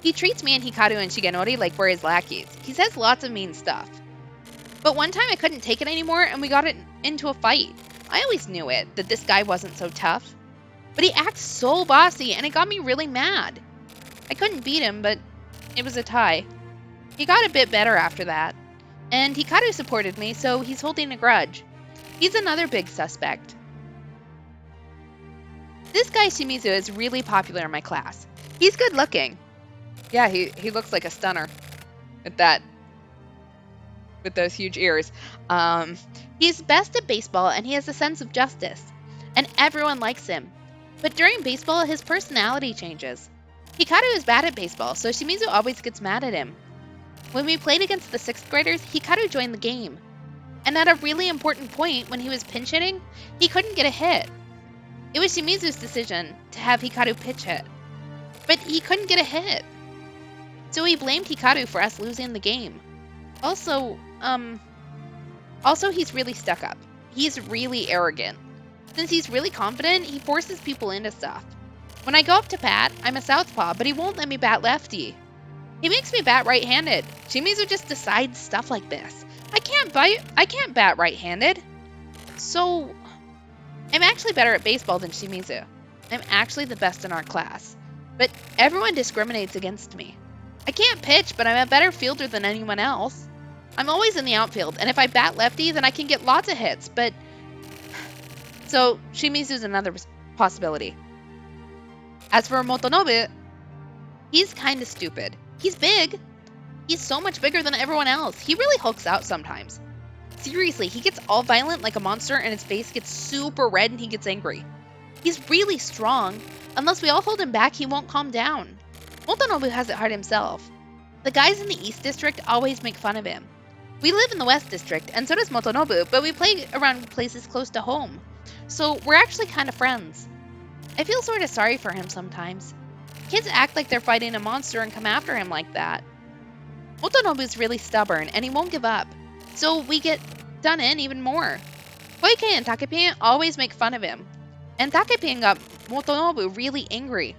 He treats me and Hikaru and Shigenori like we're his lackeys. He says lots of mean stuff. But one time I couldn't take it anymore and we got into a fight. I always knew it, that this guy wasn't so tough. But he acts so bossy and it got me really mad. I couldn't beat him, but it was a tie. He got a bit better after that. And Hikaru supported me, so he's holding a grudge. He's another big suspect. This guy Shimizu is really popular in my class. He's good looking. Yeah, he looks like a stunner with that, with those huge ears. He's best at baseball and he has a sense of justice. And everyone likes him. But during baseball, his personality changes. Hikaru is bad at baseball, so Shimizu always gets mad at him. When we played against the 6th graders, Hikaru joined the game. And at a really important point, when he was pinch hitting, he couldn't get a hit. It was Shimizu's decision to have Hikaru pitch hit. But he couldn't get a hit. So he blamed Hikaru for us losing the game. Also, he's really stuck up. He's really arrogant. Since he's really confident, he forces people into stuff. When I go up to bat, I'm a southpaw, but he won't let me bat lefty. He makes me bat right-handed. Shimizu just decides stuff like this. I can't bat right-handed. So, I'm actually better at baseball than Shimizu. I'm actually the best in our class. But everyone discriminates against me. I can't pitch, but I'm a better fielder than anyone else. I'm always in the outfield, and if I bat lefty, then I can get lots of hits, but... So, Shimizu's another possibility. As for Motonobu, he's kinda stupid. He's big. He's so much bigger than everyone else. He really hulks out sometimes. Seriously, he gets all violent like a monster and his face gets super red and he gets angry. He's really strong. Unless we all hold him back, he won't calm down. Motonobu has it hard himself. The guys in the East District always make fun of him. We live in the West District, and so does Motonobu, but we play around places close to home. So we're actually kind of friends. I feel sort of sorry for him sometimes. Kids act like they're fighting a monster and come after him like that. Motonobu's really stubborn, and he won't give up. So we get done in even more. Koike and Takepin always make fun of him. And Takepin got Motonobu really angry.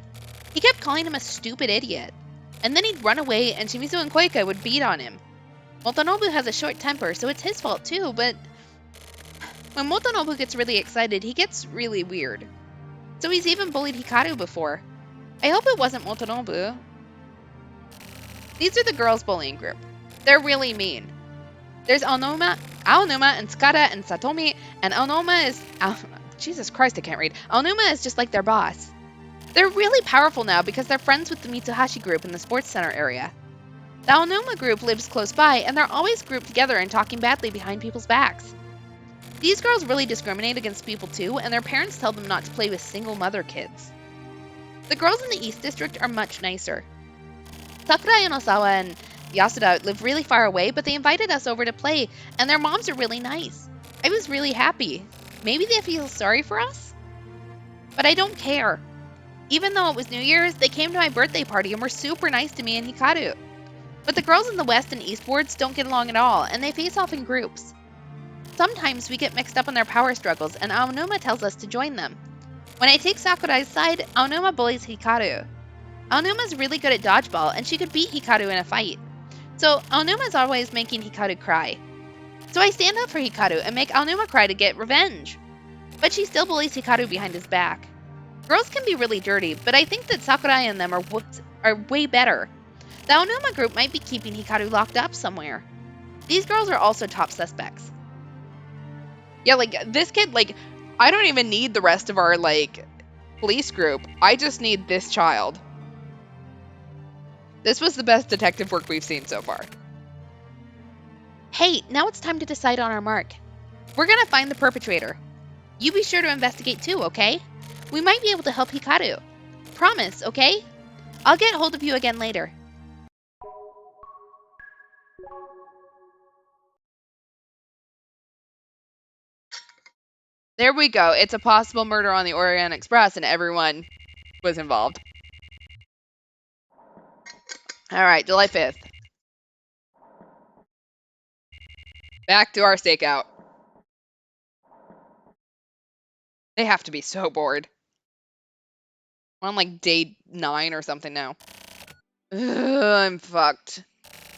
He kept calling him a stupid idiot. And then he'd run away and Shimizu and Koike would beat on him. Motonobu has a short temper, so it's his fault too, but when Motonobu gets really excited, he gets really weird. So he's even bullied Hikaru before. I hope it wasn't Motonobu. These are the girls' bullying group. They're really mean. There's Aonuma, and Tsukada, and Satomi, and Aonuma is... Jesus Christ, I can't read. Aonuma is just like their boss. They're really powerful now because they're friends with the Mitsuhashi group in the sports center area. The Aonuma group lives close by, and they're always grouped together and talking badly behind people's backs. These girls really discriminate against people too, and their parents tell them not to play with single mother kids. The girls in the East District are much nicer. Sakura and Osawa and Yasuda live really far away, but they invited us over to play, and their moms are really nice. I was really happy. Maybe they feel sorry for us? But I don't care. Even though it was New Year's, they came to my birthday party and were super nice to me and Hikaru. But the girls in the West and East wards don't get along at all, and they face off in groups. Sometimes we get mixed up in their power struggles, and Aonuma tells us to join them. When I take Sakurai's side, Aonuma bullies Hikaru. Aonuma's really good at dodgeball, and she could beat Hikaru in a fight. So Aonuma's always making Hikaru cry. So I stand up for Hikaru and make Aonuma cry to get revenge. But she still bullies Hikaru behind his back. Girls can be really dirty, but I think that Sakurai and them are way better. The Aonuma group might be keeping Hikaru locked up somewhere. These girls are also top suspects. Yeah, like, this kid, like, I don't even need the rest of our, like, police group. I just need this child. This was the best detective work we've seen so far. Hey, now it's time to decide on our mark. We're gonna find the perpetrator. You be sure to investigate too, okay? We might be able to help Hikaru. Promise, okay? I'll get hold of you again later. There we go. It's a possible murder on the Orient Express, and everyone was involved. All right, July 5th. Back to our stakeout. They have to be so bored. I'm on like day 9 or something now. Ugh, I'm fucked.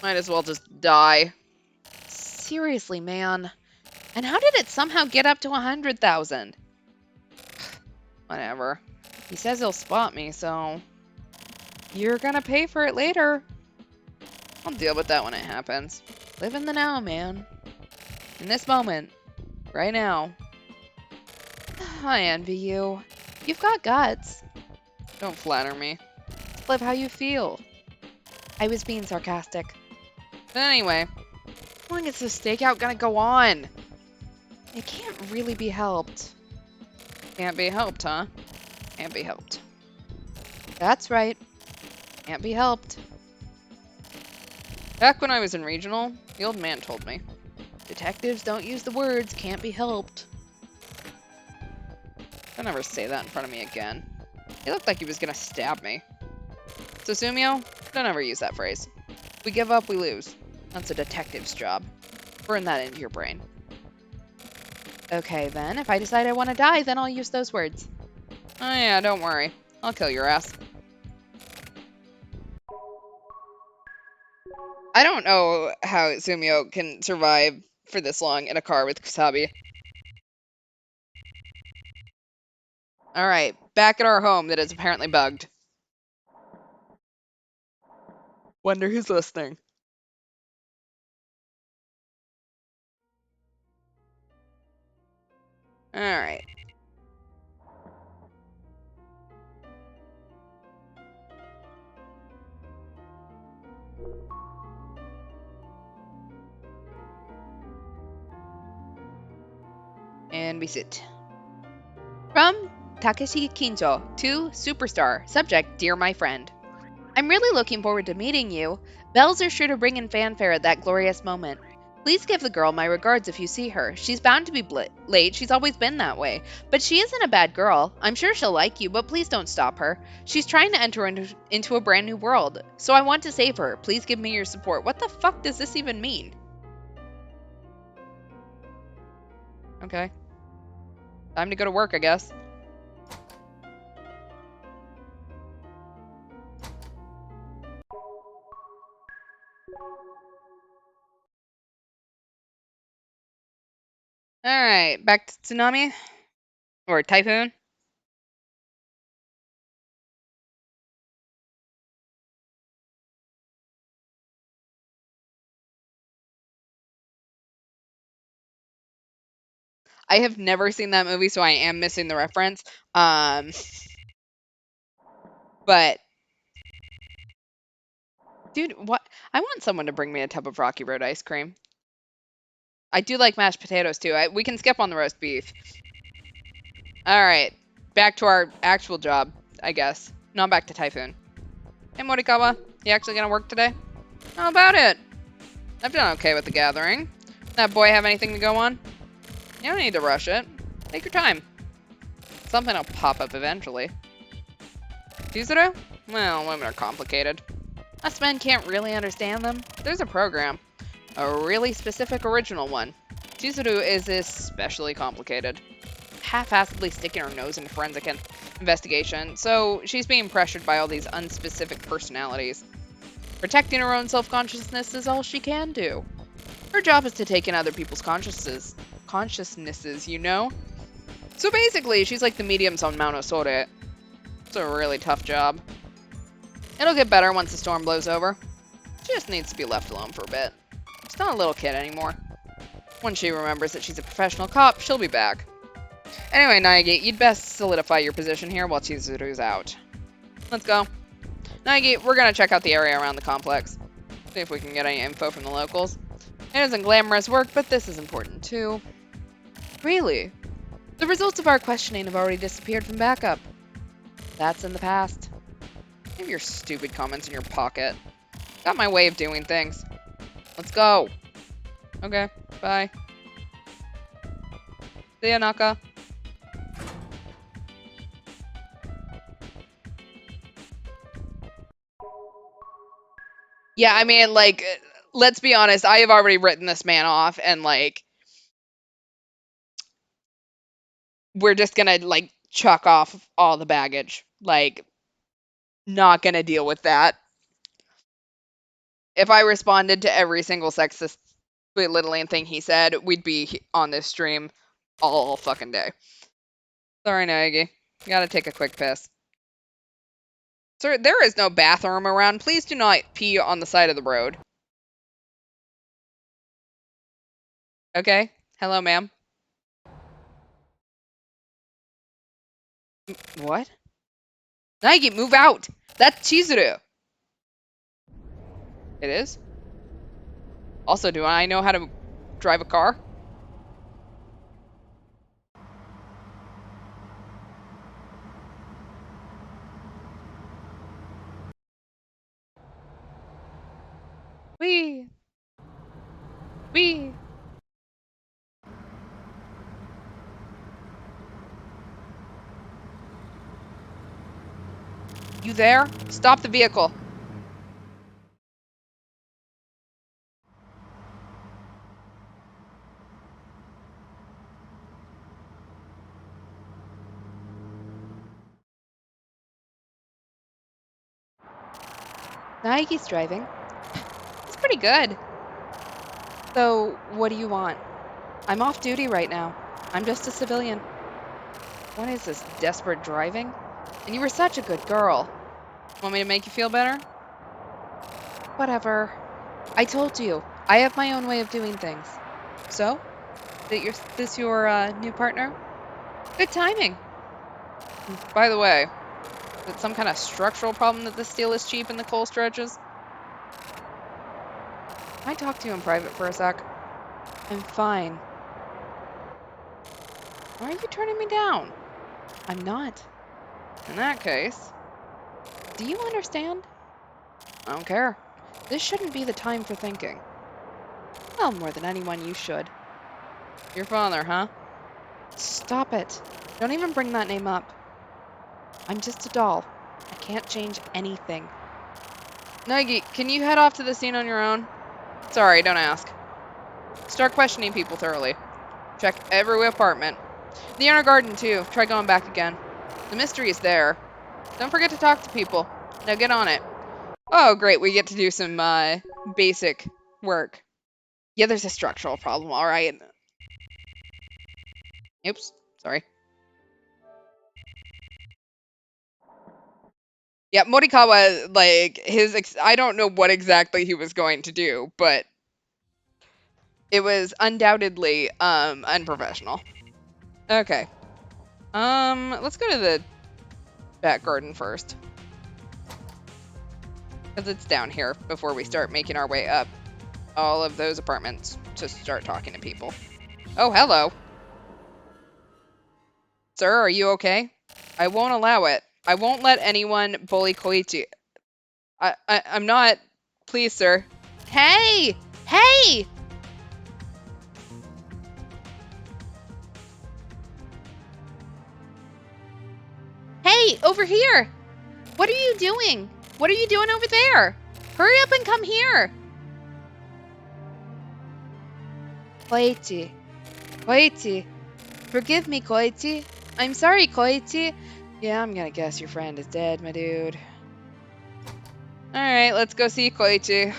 Might as well just die. Seriously, man. And how did it somehow get up to 100,000? Whatever. He says he'll spot me, so you're gonna pay for it later. I'll deal with that when it happens. Live in the now, man. In this moment. Right now. I envy you. You've got guts. Don't flatter me. Live how you feel. I was being sarcastic. But anyway, how long is this stakeout gonna go on? It can't really be helped. Can't be helped, huh? Can't be helped. That's right. Can't be helped. Back when I was in regional, the old man told me. Detectives don't use the words can't be helped. Don't ever say that in front of me again. He looked like he was gonna stab me. So Sumio, don't ever use that phrase. We give up, we lose. That's a detective's job. Burn that into your brain. Okay, then. If I decide I want to die, then I'll use those words. Oh yeah, don't worry. I'll kill your ass. I don't know how Sumio can survive for this long in a car with Kusabi. Alright, back at our home that is apparently bugged. Wonder who's listening. Alright. And we sit. From Takeshi Kinjo to Superstar. Subject, Dear My Friend. I'm really looking forward to meeting you. Bells are sure to bring in fanfare at that glorious moment. Please give the girl my regards if you see her. She's bound to be late. She's always been that way. But she isn't a bad girl. I'm sure she'll like you, but please don't stop her. She's trying to enter into a brand new world. So I want to save her. Please give me your support. What the fuck does this even mean? Okay. Time to go to work, I guess. Alright, back to Tsunami? Or Typhoon? I have never seen that movie, so I am missing the reference. But dude, what? I want someone to bring me a tub of Rocky Road ice cream. I do like mashed potatoes too. We can skip on the roast beef. Alright, back to our actual job, I guess. Not back to Typhoon. Hey Morikawa, you actually gonna work today? How about it? I've done okay with the gathering. That boy have anything to go on? You don't need to rush it. Take your time. Something will pop up eventually. Chizuru? Well, women are complicated. Us men can't really understand them. There's a program. A really specific original one. Chizuru is especially complicated. Half-assedly sticking her nose into forensic investigation, so she's being pressured by all these unspecific personalities. Protecting her own self-consciousness is all she can do. Her job is to take in other people's consciousnesses, you know? So basically, she's like the mediums on Mount Osore. It's a really tough job. It'll get better once the storm blows over. She just needs to be left alone for a bit. She's not a little kid anymore. Once she remembers that she's a professional cop, she'll be back. Anyway, Naegi, you'd best solidify your position here while Chizuru's out. Let's go. Naegi, we're gonna check out the area around the complex. See if we can get any info from the locals. It isn't glamorous work, but this is important too. Really? The results of our questioning have already disappeared from backup. That's in the past. Leave your stupid comments in your pocket. Got my way of doing things. Let's go. Okay, bye. See ya, Naka. Yeah, I mean, like, let's be honest, I have already written this man off, and, like, we're just gonna, like, chuck off all the baggage. Like, not gonna deal with that. If I responded to every single sexist belittling thing he said, we'd be on this stream all fucking day. Sorry, Nagi. Gotta take a quick piss. Sir, there is no bathroom around. Please do not pee on the side of the road. Okay? Hello, ma'am. What? Nagi, move out! That's Chizuru! It is? Also, do I know how to drive a car? Wee! Wee! You there? Stop the vehicle. Nagi's driving. It's pretty good. So, what do you want? I'm off duty right now. I'm just a civilian. What is this, desperate driving? And you were such a good girl. Want me to make you feel better? Whatever. I told you, I have my own way of doing things. So? This your new partner? Good timing. By the way, is it some kind of structural problem that the steel is cheap in the coal stretches? Can I talk to you in private for a sec? I'm fine. Why are you turning me down? I'm not. In that case, Do you understand? I don't care. This shouldn't be the time for thinking. Well, more than anyone, you should. Your father, huh? Stop it. Don't even bring that name up. I'm just a doll. I can't change anything. Nagi, can you head off to the scene on your own? Sorry, don't ask. Start questioning people thoroughly. Check every apartment. The inner garden, too. Try going back again. The mystery is there. Don't forget to talk to people. Now get on it. Oh, great. We get to do some basic work. Yeah, there's a structural problem, all right. Oops, sorry. Yeah, Morikawa, like, I don't know what exactly he was going to do, but it was undoubtedly, unprofessional. Okay. Let's go to the back garden first. Because it's down here before we start making our way up all of those apartments to start talking to people. Oh, hello. Sir, are you okay? I won't allow it. I won't let anyone bully Koichi. I'm not. Please, sir. Hey! Hey! Hey, over here! What are you doing? What are you doing over there? Hurry up and come here! Koichi. Koichi. Forgive me, Koichi. I'm sorry, Koichi. Yeah, I'm gonna guess your friend is dead, my dude. Alright, let's go see Koichi.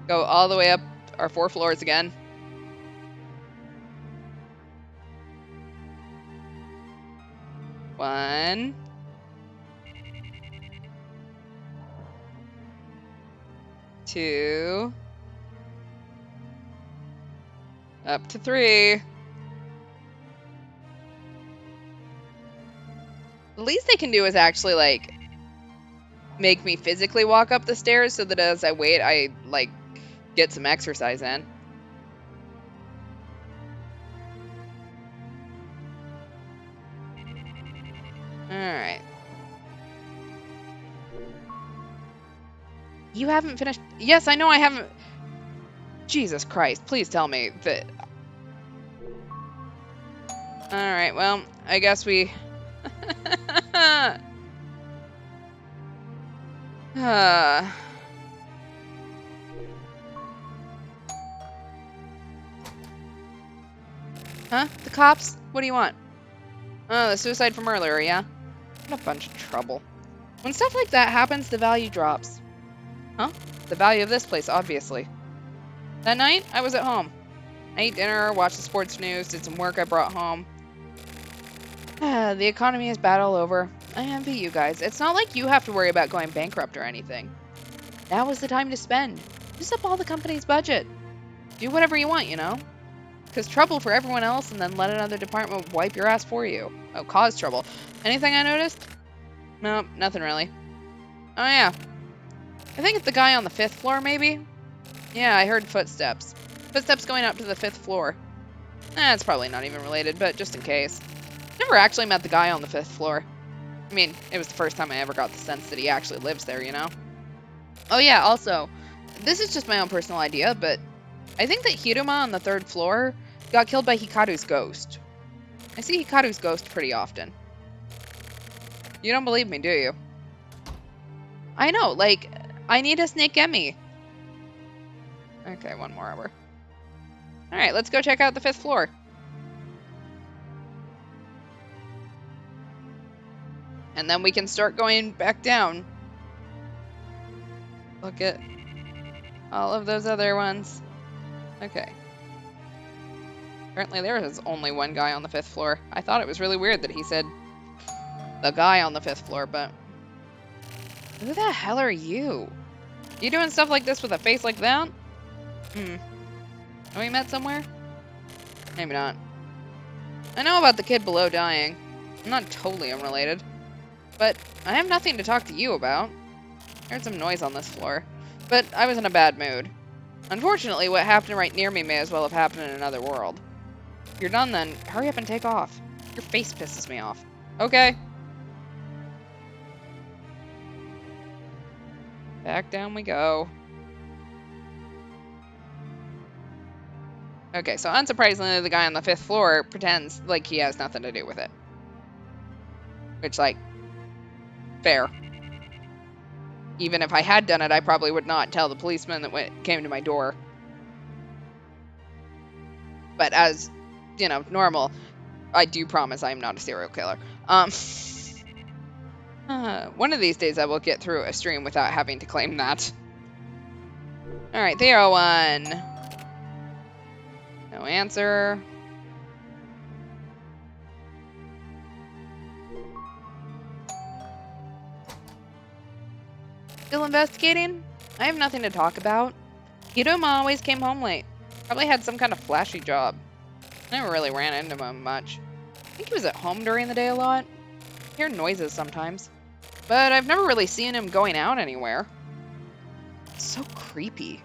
Go all the way up our 4 floors again. One. Two. Up to 3. The least they can do is actually, like, make me physically walk up the stairs so that as I wait, I, like, get some exercise in. Alright. You haven't finished? Yes, I know I haven't. Jesus Christ, please tell me that. Alright, well, I guess we. Huh? The cops? What do you want? Oh, the suicide from earlier, yeah? What a bunch of trouble. When stuff like that happens, the value drops. Huh? The value of this place, obviously. That night, I was at home. I ate dinner, watched the sports news, did some work I brought home. The economy is bad all over. I envy you guys. It's not like you have to worry about going bankrupt or anything. Now is the time to spend. Use up all the company's budget. Do whatever you want, you know? Cause trouble for everyone else and then let another department wipe your ass for you. Oh, cause trouble. Anything I noticed? No, nothing really. Oh yeah. I think it's the guy on the 5th floor, maybe? Yeah, I heard footsteps. Footsteps going up to the 5th floor. It's probably not even related, but just in case. Never actually met the guy on the 5th floor. I mean, it was the first time I ever got the sense that he actually lives there, you know? Oh yeah, also, this is just my own personal idea, but I think that Hiruma on the 3rd floor got killed by Hikaru's ghost. I see Hikaru's ghost pretty often. You don't believe me, do you? I know, like, I need a Snake Emmy. Okay, 1 more hour. Alright, let's go check out the 5th floor. And then we can start going back down. Look at all of those other ones. Okay. Apparently there is only one guy on the 5th floor. I thought it was really weird that he said the guy on the 5th floor, but who the hell are you? You doing stuff like this with a face like that? Have we met somewhere? Maybe not. I know about the kid below dying. I'm not totally unrelated. But I have nothing to talk to you about. I heard some noise on this floor. But I was in a bad mood. Unfortunately, what happened right near me may as well have happened in another world. If you're done then, hurry up and take off. Your face pisses me off. Okay. Back down we go. Okay, so unsurprisingly, the guy on the 5th floor pretends like he has nothing to do with it. Which, like, fair. Even if I had done it, I probably would not tell the policeman that came to my door. But as, you know, normal, I do promise I am not a serial killer. One of these days I will get through a stream without having to claim that. Alright, 301. No answer. Still investigating? I have nothing to talk about. Hiruma always came home late. Probably had some kind of flashy job. I never really ran into him much. I think he was at home during the day a lot. I hear noises sometimes. But I've never really seen him going out anywhere. It's so creepy.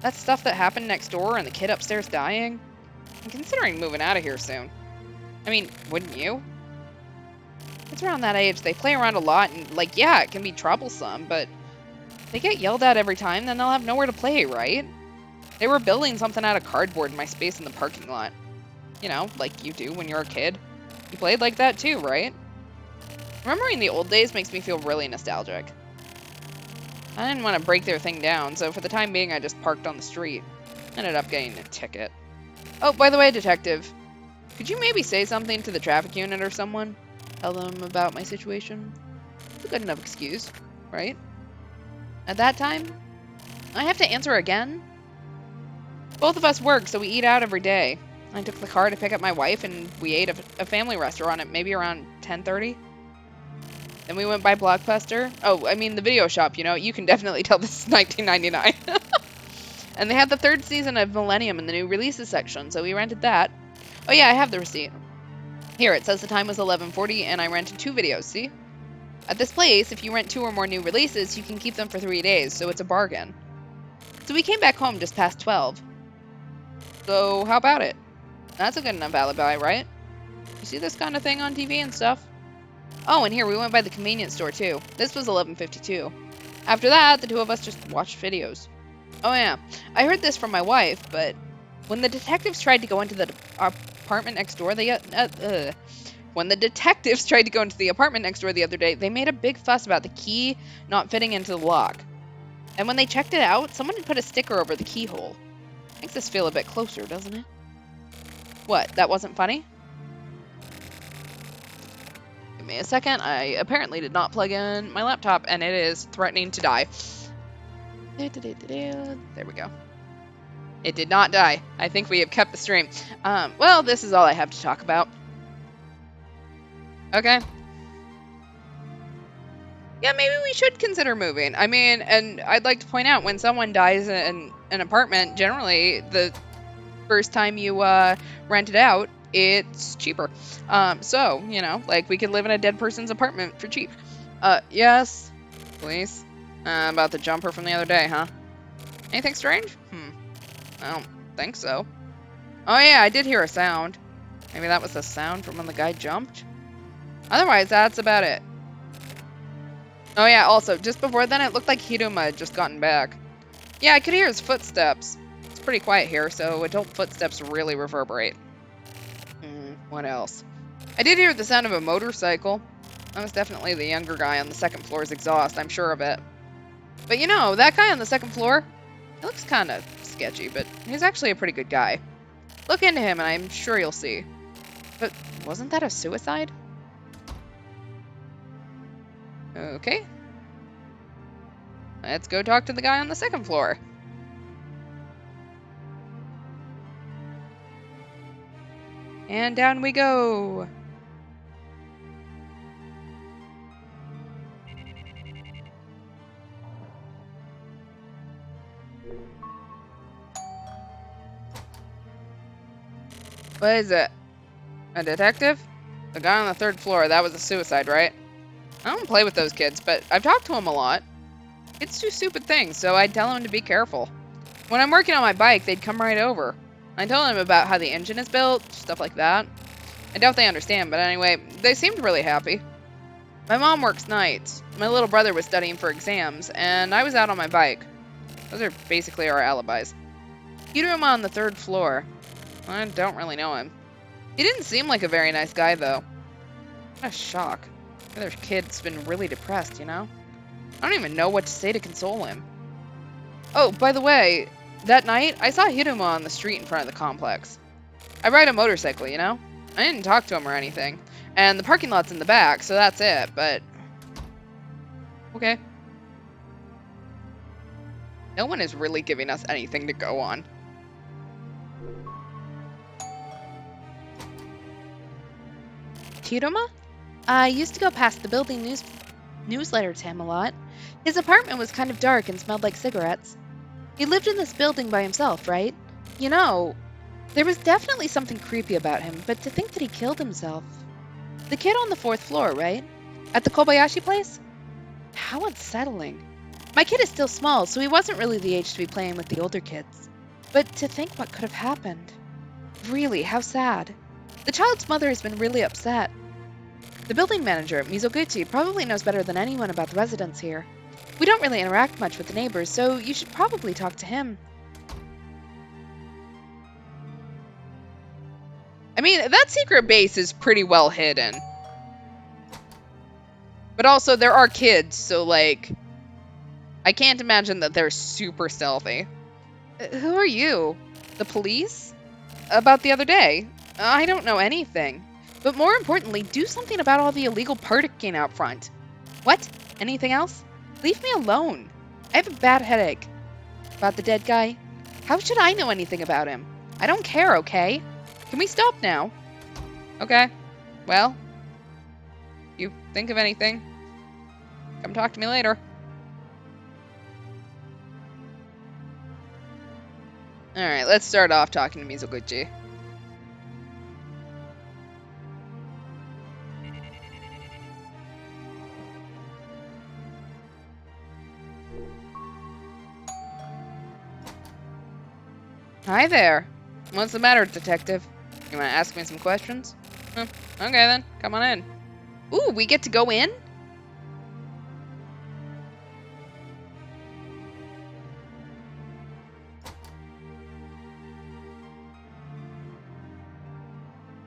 That stuff that happened next door and the kid upstairs dying. I'm considering moving out of here soon. I mean, wouldn't you? Kids around that age, they play around a lot and, like, yeah, it can be troublesome, but they get yelled at every time, then they'll have nowhere to play, right? They were building something out of cardboard in my space in the parking lot. You know, like you do when you're a kid. You played like that too, right? Remembering the old days makes me feel really nostalgic. I didn't want to break their thing down, so for the time being I just parked on the street. Ended up getting a ticket. Oh, by the way, detective. Could you maybe say something to the traffic unit or someone? Tell them about my situation? It's a good enough excuse, right? At that time, I have to answer again? Both of us work, so we eat out every day. I took the car to pick up my wife, and we ate at a family restaurant at maybe around 10:30. Then we went by Blockbuster. Oh, I mean the video shop, you know. You can definitely tell this is 1999. And they had the 3rd season of Millennium in the new releases section, so we rented that. Oh yeah, I have the receipt. Here, it says the time was 11:40, and I rented 2 videos, see? At this place, if you rent 2 or more new releases, you can keep them for 3 days, so it's a bargain. So we came back home just past 12. So, how about it? That's a good enough alibi, right? You see this kind of thing on TV and stuff? Oh, and here, we went by the convenience store, too. This was 11:52. After that, the 2 of us just watched videos. Oh, yeah. I heard this from my wife, but when the detectives tried to go into the apartment next door, when the detectives tried to go into the apartment next door the other day, they made a big fuss about the key not fitting into the lock. And when they checked it out, someone had put a sticker over the keyhole. Makes us feel a bit closer, doesn't it? What, that wasn't funny? Give me a second. I apparently did not plug in my laptop, and it is threatening to die. There we go. It did not die. I think we have kept the stream. Well, this is all I have to talk about. Okay. Yeah, maybe we should consider moving. I mean, and I'd like to point out, when someone dies in an apartment, generally, the first time you rent it out, it's cheaper. So, you know, like, we could live in a dead person's apartment for cheap. Yes, please. About the jumper from the other day, huh? Anything strange? I don't think so. Oh yeah, I did hear a sound. Maybe that was the sound from when the guy jumped? Otherwise, that's about it. Oh yeah, also, just before then, it looked like Hiruma had just gotten back. Yeah, I could hear his footsteps. It's pretty quiet here, so adult footsteps really reverberate. What else? I did hear the sound of a motorcycle. That was definitely the younger guy on the second floor's exhaust, I'm sure of it. But you know, that guy on the second floor, he looks kind of sketchy, but he's actually a pretty good guy. Look into him and I'm sure you'll see. But wasn't that a suicide? Okay. Let's go talk to the guy on the second floor. And down we go. What is it? A detective? The guy on the third floor, that was a suicide, right? I don't play with those kids, but I've talked to him a lot. Kids do stupid things, so I'd tell him to be careful. When I'm working on my bike, they'd come right over. I told them about how the engine is built, stuff like that. I doubt they understand, but anyway, they seemed really happy. My mom works nights. My little brother was studying for exams, and I was out on my bike. Those are basically our alibis. Hiruma on the third floor. I don't really know him. He didn't seem like a very nice guy, though. What a shock. The other kid's been really depressed, you know? I don't even know what to say to console him. Oh, by the way, that night, I saw Hiruma on the street in front of the complex. I ride a motorcycle, you know? I didn't talk to him or anything. And the parking lot's in the back, so that's it, but... Okay. No one is really giving us anything to go on. Hiruma? I used to go past the building newsletter to him a lot. His apartment was kind of dark and smelled like cigarettes. He lived in this building by himself, right? You know, there was definitely something creepy about him, but to think that he killed himself. The kid on the fourth floor, right? At the Kobayashi place? How unsettling. My kid is still small, so he wasn't really the age to be playing with the older kids. But to think what could have happened. Really, how sad. The child's mother has been really upset. The building manager, Mizoguchi, probably knows better than anyone about the residents here. We don't really interact much with the neighbors, so you should probably talk to him. I mean, that secret base is pretty well hidden. But also, there are kids, so, like, I can't imagine that they're super stealthy. Who are you? The police? About the other day? I don't know anything. But more importantly, do something about all the illegal parking out front. What? Anything else? Leave me alone. I have a bad headache. About the dead guy? How should I know anything about him? I don't care, okay? Can we stop now? Okay. Well, you think of anything, come talk to me later. Alright, let's start off talking to Mizoguchi. Hi there. What's the matter, detective? You want to ask me some questions? Okay then, come on in. Ooh, we get to go in?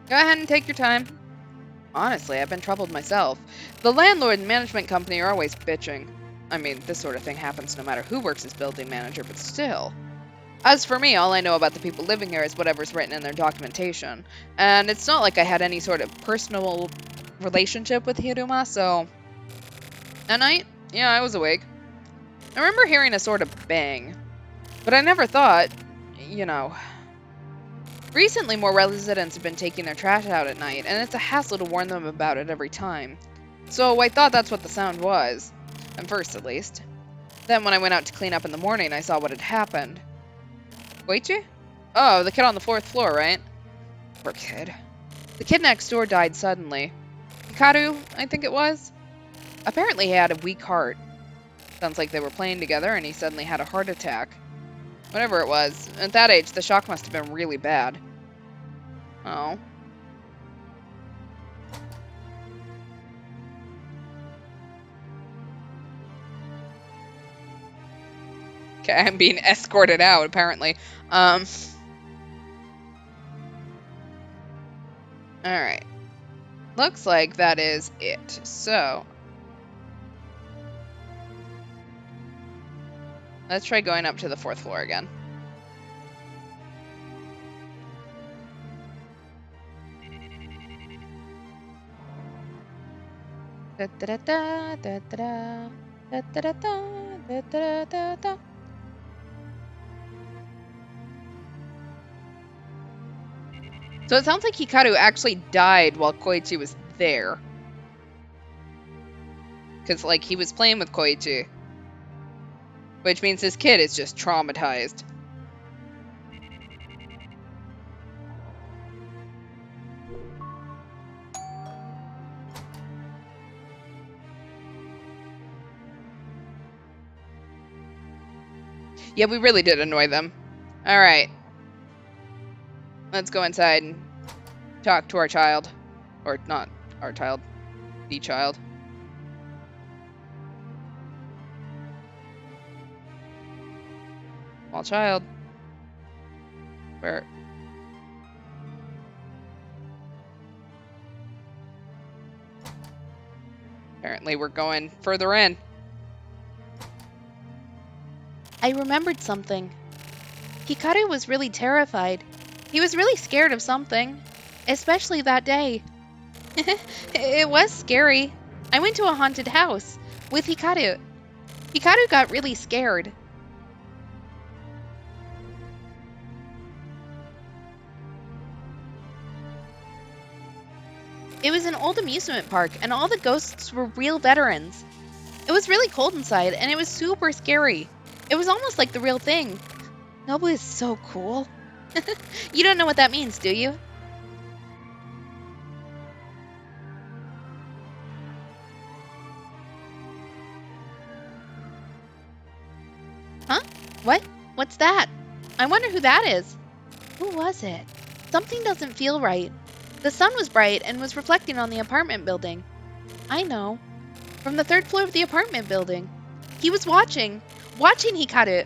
Go ahead and take your time. Honestly, I've been troubled myself. The landlord and management company are always bitching. I mean, this sort of thing happens no matter who works as building manager, but still. As for me, all I know about the people living here is whatever's written in their documentation. And it's not like I had any sort of personal relationship with Hiruma, so... At night, yeah, I was awake. I remember hearing a sort of bang. But I never thought, you know... Recently, more residents have been taking their trash out at night, and it's a hassle to warn them about it every time. So I thought that's what the sound was. At first, at least. Then when I went out to clean up in the morning, I saw what had happened. Koichi? Oh, the kid on the 4th floor, right? Poor kid. The kid next door died suddenly. Hikaru, I think it was? Apparently he had a weak heart. Sounds like they were playing together and he suddenly had a heart attack. Whatever it was, at that age, the shock must have been really bad. Oh. Okay, I'm being escorted out, apparently. Alright. Looks like that is it. So... let's try going up to the 4th floor again. Da da da da da da da da da da da da. So it sounds like Hikaru actually died while Koichi was there. Because, like, he was playing with Koichi. Which means this kid is just traumatized. Yeah, we really did annoy them. Alright. Let's go inside and talk to our child. Or not our child. The child. Small child. Where? Apparently we're going further in. I remembered something. Hikaru was really terrified. He was really scared of something. Especially that day. It was scary. I went to a haunted house with Hikaru. Hikaru got really scared. It was an old amusement park, and all the ghosts were real veterans. It was really cold inside, and it was super scary. It was almost like the real thing. Nobu is so cool. You don't know what that means, do you? Huh? What? What's that? I wonder who that is. Who was it? Something doesn't feel right. The sun was bright and was reflecting on the apartment building. I know. From the 3rd floor of the apartment building. He was watching Hikaru.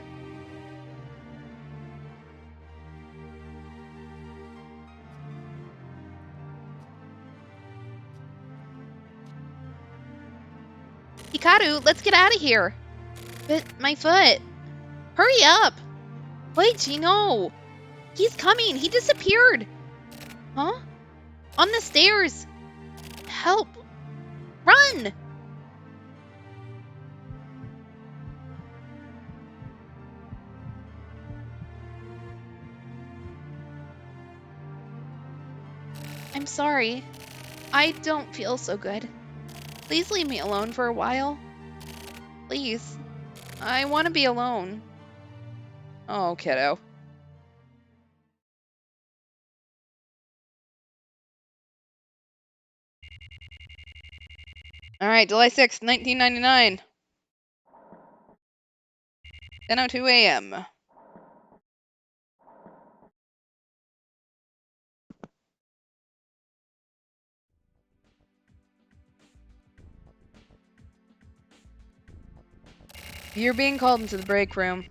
Hikaru, let's get out of here. But my foot. Hurry up. Wait, no. He's coming. He disappeared. Huh? On the stairs. Help. Run. I'm sorry. I don't feel so good. Please leave me alone for a while. Please. I want to be alone. Oh, kiddo. Alright, July 6th, 1999. 10:02 a.m. You're being called into the break room.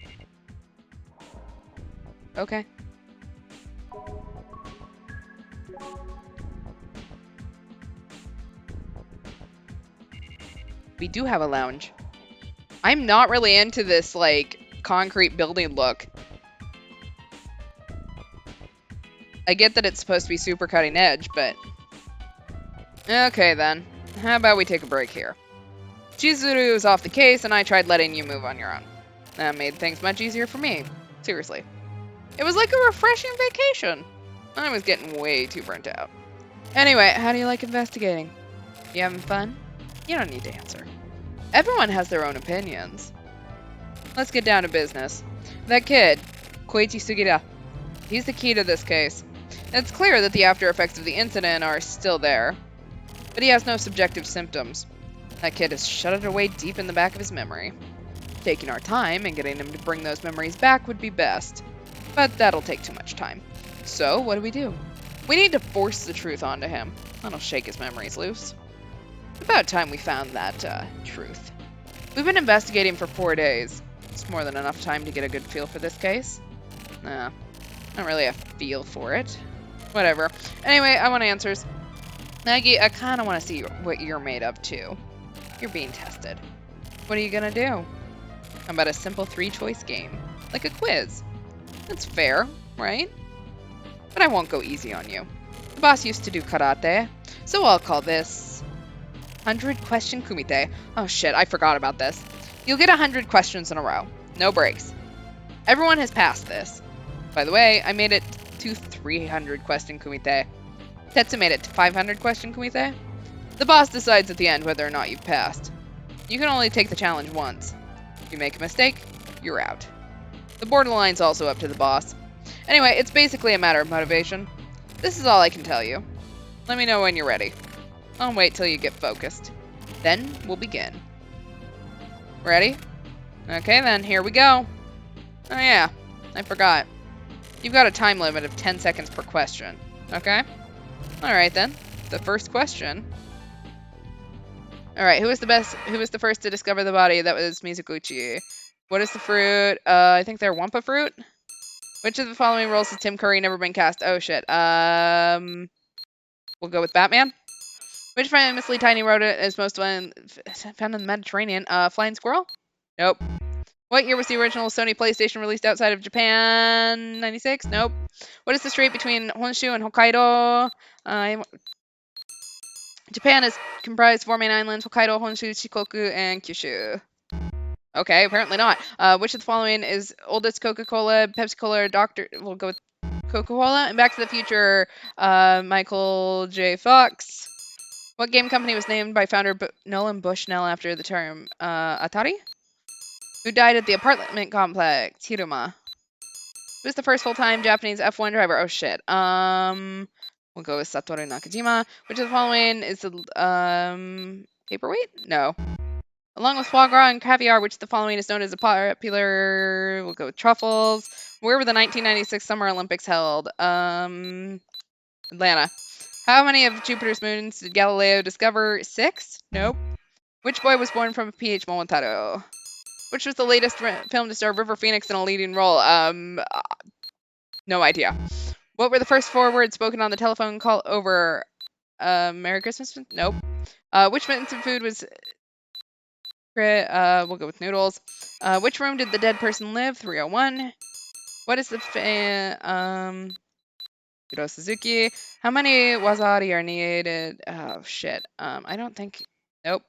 Okay. We do have a lounge. I'm not really into this, like, concrete building look. I get that it's supposed to be super cutting edge, but... Okay then. How about we take a break here? Chizuru is off the case, and I tried letting you move on your own. That made things much easier for me. Seriously. It was like a refreshing vacation. I was getting way too burnt out. Anyway, how do you like investigating? You having fun? You don't need to answer. Everyone has their own opinions. Let's get down to business. That kid, Koichi Sugida, he's the key to this case. It's clear that the after effects of the incident are still there, but he has no subjective symptoms. That kid has shut it away deep in the back of his memory. Taking our time and getting him to bring those memories back would be best, but that'll take too much time. So, what do? We need to force the truth onto him. That'll shake his memories loose. About time we found that, truth. We've been investigating for 4 days. It's more than enough time to get a good feel for this case. Nah, not really a feel for it. Whatever. Anyway, I want answers. Nagi, I kind of want to see what you're made of, too. You're being tested. What are you gonna do? How about a simple 3-choice game? Like a quiz. That's fair, right? But I won't go easy on you. The boss used to do karate, so I'll call this 100 question kumite. Oh shit, I forgot about this. You'll get 100 questions in a row. No breaks. Everyone has passed this. By the way, I made it to 300 question kumite. Tetsu made it to 500 question kumite. The boss decides at the end whether or not you've passed. You can only take the challenge once. If you make a mistake, you're out. The borderline's also up to the boss. Anyway, it's basically a matter of motivation. This is all I can tell you. Let me know when you're ready. I'll wait till you get focused. Then we'll begin. Ready? Okay then, here we go. Oh yeah, I forgot. You've got a time limit of 10 seconds per question. Okay? Alright then. The first question. Alright, who was the first to discover the body? That was Mizuguchi. What is the fruit? I think they're Wumpa fruit? Which of the following roles has Tim Curry never been cast? Oh shit. We'll go with Batman. Which famously tiny rodent is most found in the Mediterranean? Flying squirrel? Nope. What year was the original Sony PlayStation released outside of Japan? 96? Nope. What is the strait between Honshu and Hokkaido? Japan is comprised of 4 main islands: Hokkaido, Honshu, Shikoku, and Kyushu. Okay, apparently not. Which of the following is oldest Coca-Cola, Pepsi-Cola, or Dr. We'll go with Coca-Cola. And Back to the Future, Michael J. Fox. What game company was named by founder Nolan Bushnell after the term Atari? Who died at the apartment complex? Hiruma. Who's the first full-time Japanese F1 driver? Oh shit. We'll go with Satoru Nakajima. Which of the following is the paperweight? No. Along with foie gras and caviar, which of the following is known as a popular... We'll go with truffles. Where were the 1996 Summer Olympics held? Atlanta. How many of Jupiter's moons did Galileo discover? 6? Nope. Which boy was born from a P.H. Momotaro? Which was the latest film to star River Phoenix in a leading role? No idea. What were the first 4 words spoken on the telephone call over Merry Christmas? Nope. Which instant food was... we'll go with noodles. Which room did the dead person live? 301. What is the Hiro Suzuki. How many wasabi are needed? Oh shit. I don't think. Nope.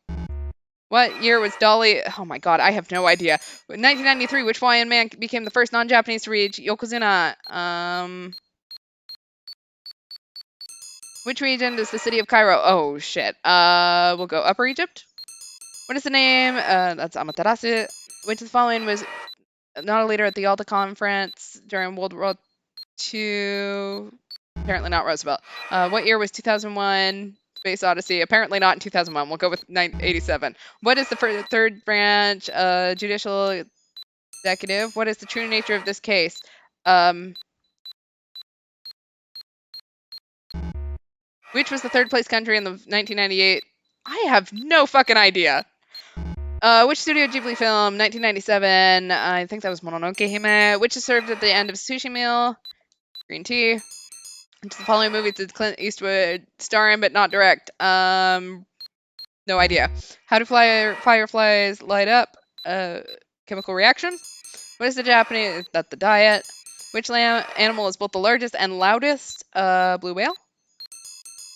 What year was Dolly? Oh my god, I have no idea. 1993. Which Hawaiian man became the first non-Japanese to reach Yokozuna? Which region is the city of Cairo? Oh shit. We'll go Upper Egypt. What is the name? That's Amaterasu. Which of the following was not a leader at the Yalta Conference during World War II? Apparently not Roosevelt. What year was 2001? Space Odyssey. Apparently not in 2001. We'll go with 1987. What is the third branch? Judicial executive. What is the true nature of this case? Which was the third place country in the 1998? I have no fucking idea. Which Studio Ghibli film? 1997. I think that was Mononoke Hime. Which is served at the end of a sushi meal? Green tea. Which of the following movies did Clint Eastwood star in but not direct? No idea. How do fireflies light up? Chemical reaction. What is the Japanese? That's the diet. Which animal is both the largest and loudest? Blue whale.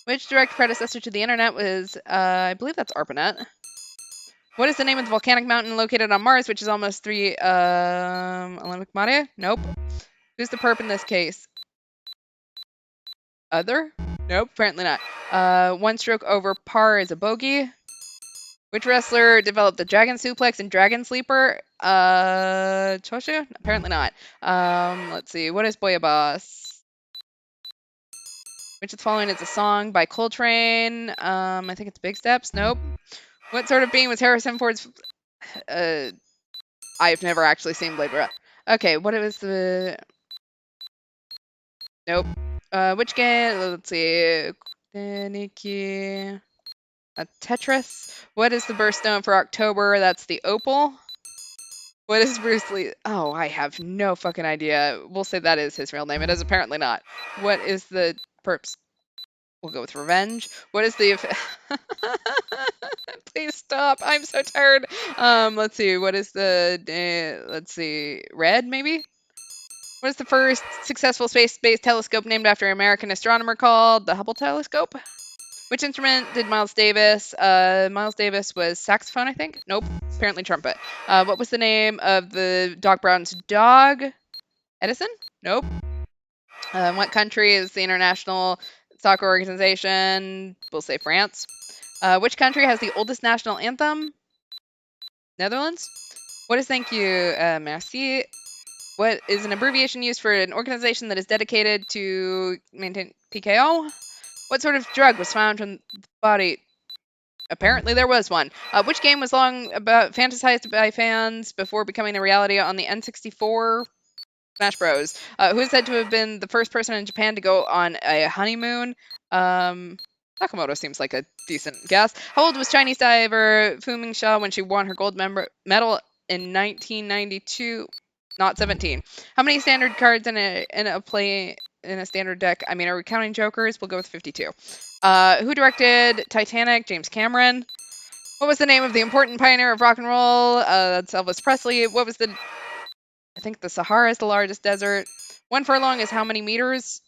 Which direct predecessor to the internet was, I believe that's ARPANET. What is the name of the volcanic mountain located on Mars, which is almost 3, Olympic Mare? Nope. Who's the perp in this case? Other? Nope, apparently not. One stroke over par is a bogey. Which wrestler developed the Dragon Suplex and Dragon Sleeper? Choshu? Apparently not. Let's see. What is Boya Boss? Which of the following is a song by Coltrane? I think it's Big Steps. Nope. What sort of being was Harrison Ford's? I've never actually seen Blade Runner. Okay, what was the? Nope. Which game? Let's see. Nikki. Tetris. What is the birthstone for October? That's the opal. What is Bruce Lee? Oh, I have no fucking idea. We'll say that is his real name. It is apparently not. What is the perps? We'll go with revenge. What is the? Please stop. I'm so tired. Let's see. What is the? Let's see. Red maybe. What is the first successful space-based telescope named after an American astronomer called? The Hubble telescope. Which instrument did Miles Davis? Miles Davis was saxophone, I think. Nope. Apparently trumpet. What was the name of the Doc Brown's dog? Edison? Nope. What country is the international soccer organization? We'll say France. Which country has the oldest national anthem? Netherlands. What is thank you? Merci. What is an abbreviation used for an organization that is dedicated to maintain PKO? What sort of drug was found in the body? Apparently there was one. Which game was long about fantasized by fans before becoming a reality on the N64? Smash Bros. Who is said to have been the first person in Japan to go on a honeymoon? Nakamoto seems like a decent guess. How old was Chinese diver Fu Mingxia when she won her gold medal in 1992? Not 17. How many standard cards in a standard deck? I mean, are we counting jokers? We'll go with 52. Who directed Titanic? James Cameron. What was the name of the important pioneer of rock and roll? That's Elvis Presley. What was the? I think the Sahara is the largest desert. 1 furlong is how many meters?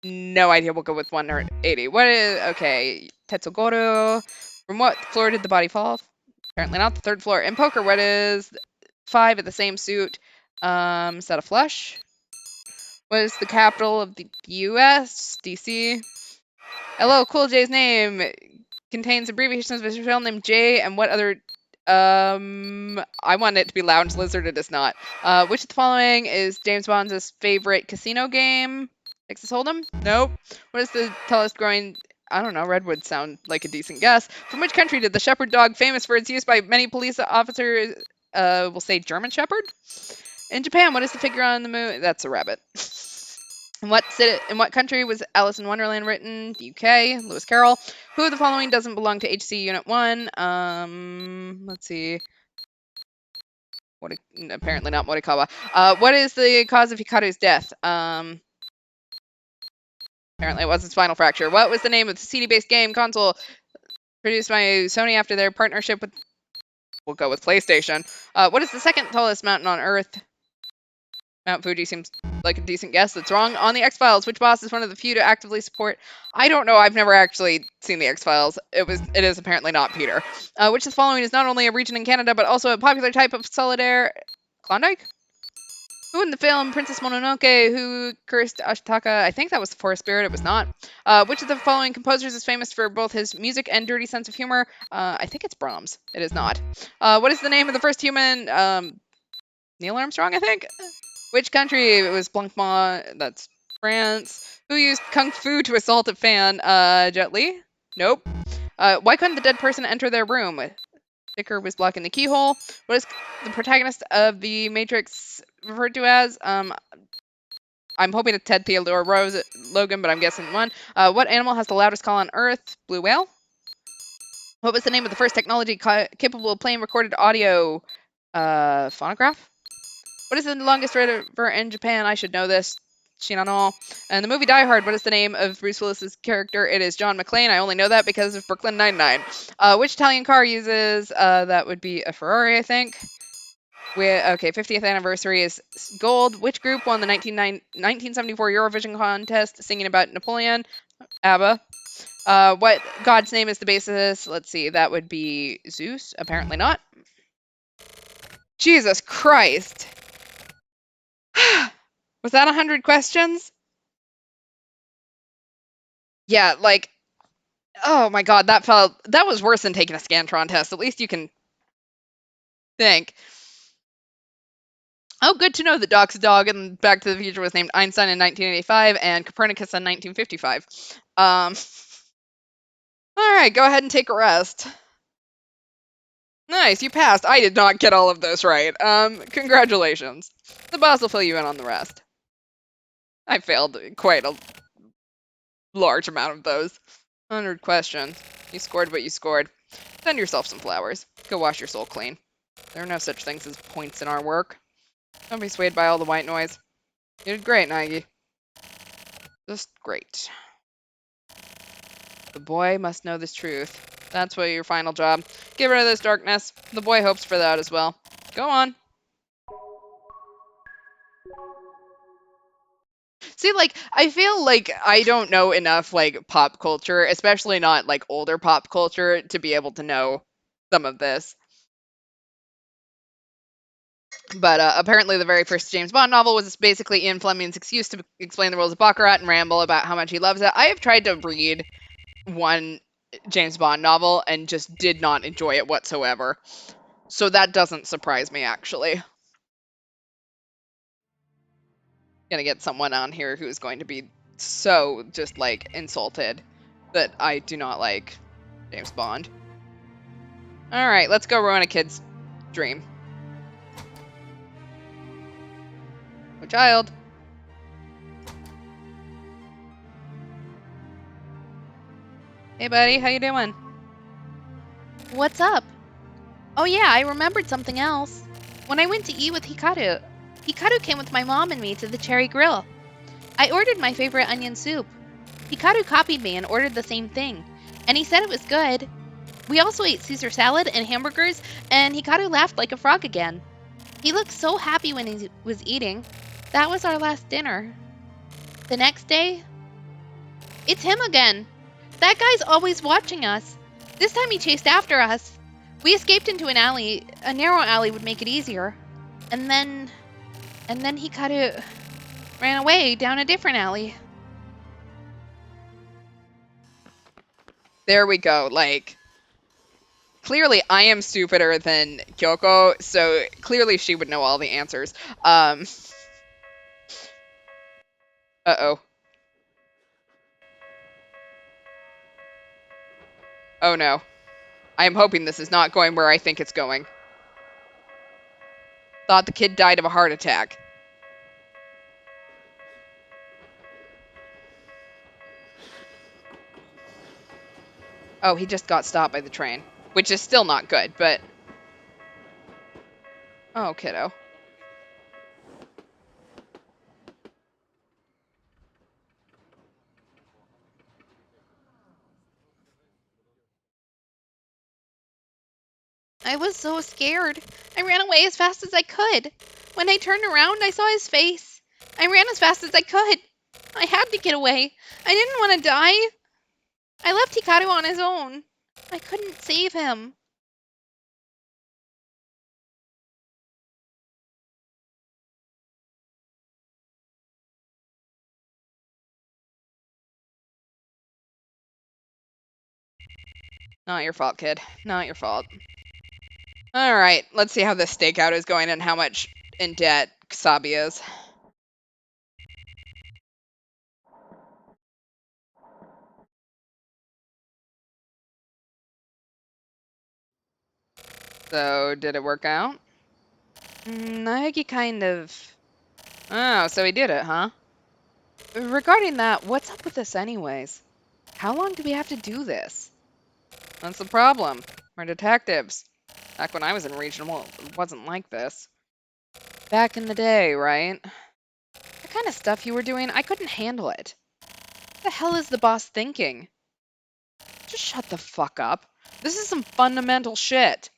No idea. We'll go with 180. What is? Okay, Tetsugoro. From what floor did the body fall? Apparently not the 3rd floor. In poker, what is 5 at the same suit? Set of flush. What is the capital of the U.S.? D.C. LL Cool J's name contains abbreviations of his real name J and what other? I want it to be Lounge Lizard. It is not. Which of the following is James Bond's favorite casino game? Texas Hold'em? Nope. What is the tallest growing? I don't know. Redwood sound like a decent guess. From which country did the Shepherd dog, famous for its use by many police officers, we'll say German Shepherd? In Japan, what is the figure on the moon? That's a rabbit. In what country was Alice in Wonderland written? The UK. Lewis Carroll. Who of the following doesn't belong to HC Unit 1? Let's see. Apparently not Morikawa. What is the cause of Hikaru's death? Apparently it was his spinal fracture. What was the name of the CD-based game console produced by Sony after their partnership with... We'll go with PlayStation. What is the second tallest mountain on Earth? Mount Fuji seems like a decent guess. That's wrong. On the X-Files, which boss is one of the few to actively support? I don't know. I've never actually seen the X-Files. It is apparently not Peter. Which of the following is not only a region in Canada, but also a popular type of solitaire? Klondike? Who in the film Princess Mononoke, who cursed Ashitaka? I think that was the forest spirit. It was not. Which of the following composers is famous for both his music and dirty sense of humor? I think it's Brahms. It is not. What is the name of the first human? Neil Armstrong, I think. Which country? It was Blancpain. That's France. Who used kung fu to assault a fan? Jet Li? Nope. Why couldn't the dead person enter their room? Sticker was blocking the keyhole. What is the protagonist of the Matrix referred to as? I'm hoping it's Ted Theodore Logan, but I'm guessing one. What animal has the loudest call on Earth? Blue whale. What was the name of the first technology capable of playing recorded audio? Phonograph. What is the longest river in Japan? I should know this. Shinano. And the movie Die Hard, what is the name of Bruce Willis's character? It is John McClane. I only know that because of Brooklyn Nine-Nine. Which Italian car uses, that would be a Ferrari, I think. Okay, 50th anniversary is gold. Which group won the 1974 Eurovision contest singing about Napoleon? ABBA. What god's name is the basis? Let's see. That would be Zeus. Apparently not. Jesus Christ. Was that 100 questions? Yeah, like, oh my God, that was worse than taking a Scantron test. At least you can think. Oh, good to know that Doc's dog in Back to the Future was named Einstein in 1985 and Copernicus in 1955. All right, go ahead and take a rest. Nice, you passed. I did not get all of those right. Congratulations. The boss will fill you in on the rest. I failed quite a large amount of those. 100 questions. You scored what you scored. Send yourself some flowers. Go wash your soul clean. There are no such things as points in our work. Don't be swayed by all the white noise. You did great, Nagi. Just great. The boy must know this truth. That's what your final job. Get rid of this darkness. The boy hopes for that as well. Go on. See, like, I feel like I don't know enough, like, pop culture, especially not, like, older pop culture, to be able to know some of this. But apparently the very first James Bond novel was basically Ian Fleming's excuse to explain the rules of Baccarat and ramble about how much he loves it. I have tried to read one James Bond novel and just did not enjoy it whatsoever. So that doesn't surprise me, actually. Gonna get someone on here who's going to be so just, like, insulted that I do not like James Bond. Alright, let's go ruin a kid's dream. A child. Hey, buddy, how you doing? What's up? Oh yeah, I remembered something else. When I went to eat with Hikaru, Hikaru came with my mom and me to the Cherry Grill. I ordered my favorite onion soup. Hikaru copied me and ordered the same thing, and he said it was good. We also ate Caesar salad and hamburgers, and Hikaru laughed like a frog again. He looked so happy when he was eating. That was our last dinner. The next day, it's him again. That guy's always watching us. This time he chased after us. We escaped into an alley. A narrow alley would make it easier. And then Hikaru ran away down a different alley. There we go. Like, clearly I am stupider than Kyoko, so clearly she would know all the answers. Uh-oh. Oh no. I am hoping this is not going where I think it's going. Thought the kid died of a heart attack. Oh, he just got stopped by the train, which is still not good, but... Oh, kiddo. I was so scared. I ran away as fast as I could. When I turned around, I saw his face. I ran as fast as I could. I had to get away. I didn't want to die. I left Hikaru on his own. I couldn't save him. Not your fault, kid. Not your fault. Alright, let's see how this stakeout is going and how much in debt Sabi is. So, did it work out? Nagi kind of... Oh, so he did it, huh? Regarding that, what's up with this anyways? How long do we have to do this? That's the problem. We're detectives. Back when I was in regional, it wasn't like this. Back in the day, right? The kind of stuff you were doing, I couldn't handle it. What the hell is the boss thinking? Just shut the fuck up. This is some fundamental shit.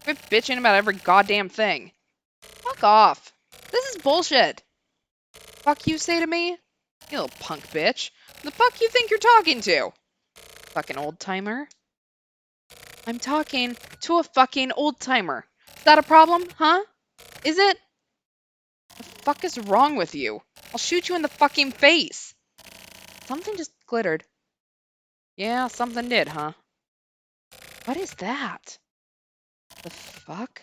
Quit bitching about every goddamn thing. Fuck off. This is bullshit. Fuck you say to me? You little punk bitch. The fuck you think you're talking to? Fucking old timer. I'm talking to a fucking old timer. Is that a problem, huh? Is it? The fuck is wrong with you? I'll shoot you in the fucking face. Something just glittered. Yeah, something did, huh? What is that? The fuck?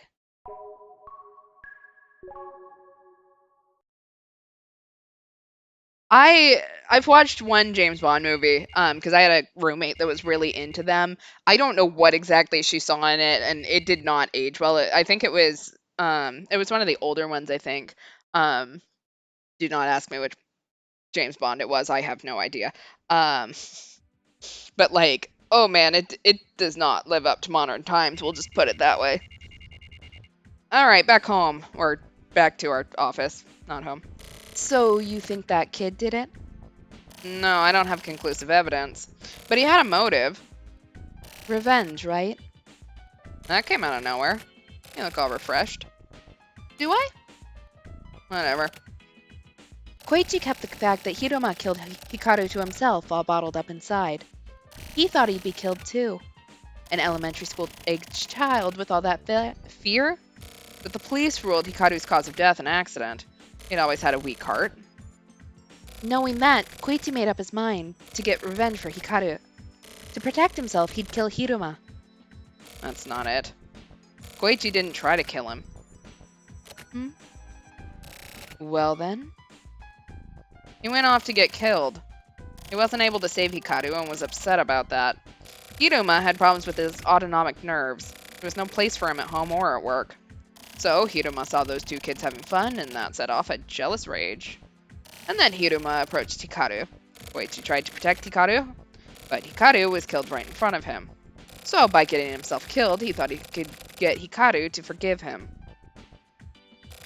I've watched one James Bond movie, because I had a roommate that was really into them. I don't know what exactly she saw in it, and it did not age well. I think it was one of the older ones, I think. Um, do not ask me which James Bond it was. I have no idea. Um, but like, oh man, it does not live up to modern times. We'll just put it that way. All right, back home or back to our office, not home. So you think that kid did it? No, I don't have conclusive evidence. But he had a motive. Revenge, right? That came out of nowhere. You look all refreshed. Do I? Whatever. Koichi kept the fact that Hiruma killed Hikaru to himself all bottled up inside. He thought he'd be killed too. An elementary school-aged child with all that fear? But the police ruled Hikaru's cause of death an accident. He'd always had a weak heart. Knowing that, Koichi made up his mind to get revenge for Hikaru. To protect himself, he'd kill Hiruma. That's not it. Koichi didn't try to kill him. Hmm? Well then? He went off to get killed. He wasn't able to save Hikaru and was upset about that. Hiruma had problems with his autonomic nerves. There was no place for him at home or at work. So Hiruma saw those two kids having fun, and that set off a jealous rage. And then Hiruma approached Hikaru. Koichi tried to protect Hikaru, but Hikaru was killed right in front of him. So by getting himself killed, he thought he could get Hikaru to forgive him.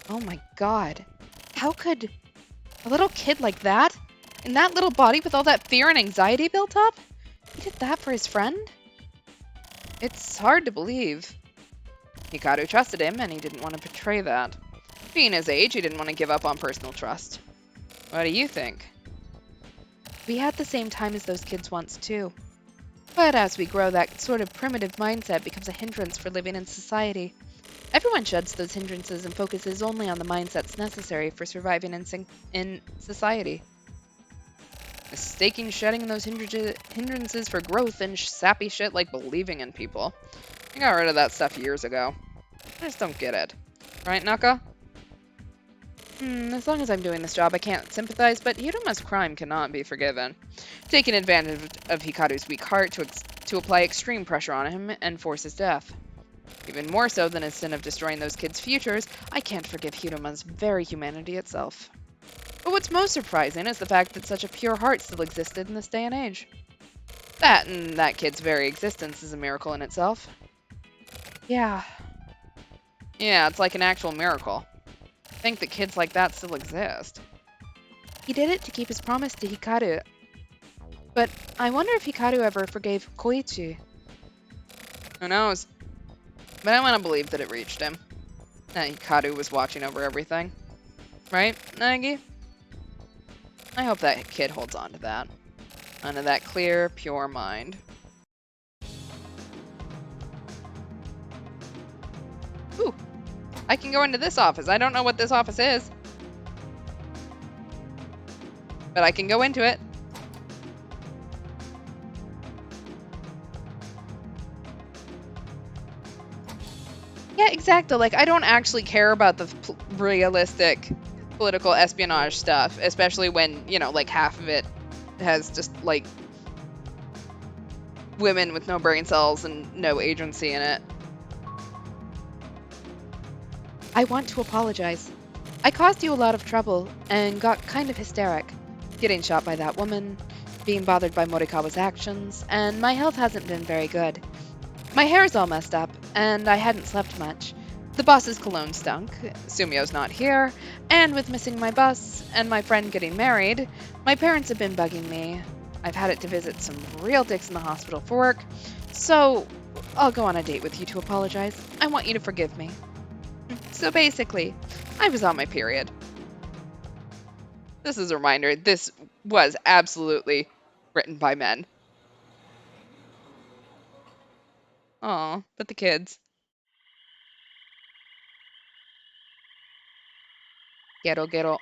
Oh my god. How could a little kid like that, in that little body with all that fear and anxiety built up, he did that for his friend? It's hard to believe. Hikaru trusted him, and he didn't want to betray that. Being his age, he didn't want to give up on personal trust. What do you think? We had the same time as those kids once, too. But as we grow, that sort of primitive mindset becomes a hindrance for living in society. Everyone sheds those hindrances and focuses only on the mindsets necessary for surviving in society. Mistaking shedding those hindrances for growth and sappy shit like believing in people. I got rid of that stuff years ago. I just don't get it. Right, Naka? As long as I'm doing this job, I can't sympathize, but Hiruma's crime cannot be forgiven. Taking advantage of Hikaru's weak heart to apply extreme pressure on him and force his death. Even more so than his sin of destroying those kids' futures, I can't forgive Hiruma's very humanity itself. But what's most surprising is the fact that such a pure heart still existed in this day and age. That and that kid's very existence is a miracle in itself. yeah. Yeah, it's like an actual miracle. Think that kids like that still exist. He did it to keep his promise to Hikaru. But I wonder if Hikaru ever forgave Koichi. Who knows? But I want to believe that it reached him. That Hikaru was watching over everything. Right, Nagi? I hope that kid holds on to that. Onto that clear, pure mind. Ooh, I can go into this office. I don't know what this office is. But I can go into it. Yeah, exactly. Like, I don't actually care about the realistic political espionage stuff, especially when, you know, like half of it has just like women with no brain cells and no agency in it. I want to apologize. I caused you a lot of trouble and got kind of hysteric. Getting shot by that woman, being bothered by Morikawa's actions, and my health hasn't been very good. My hair is all messed up, and I hadn't slept much. The boss's cologne stunk, Sumio's not here, and with missing my bus and my friend getting married, my parents have been bugging me. I've had it to visit some real dicks in the hospital for work, so I'll go on a date with you to apologize. I want you to forgive me. So basically, I was on my period. This is a reminder, this was absolutely written by men. Aw, but the kids. Quiero.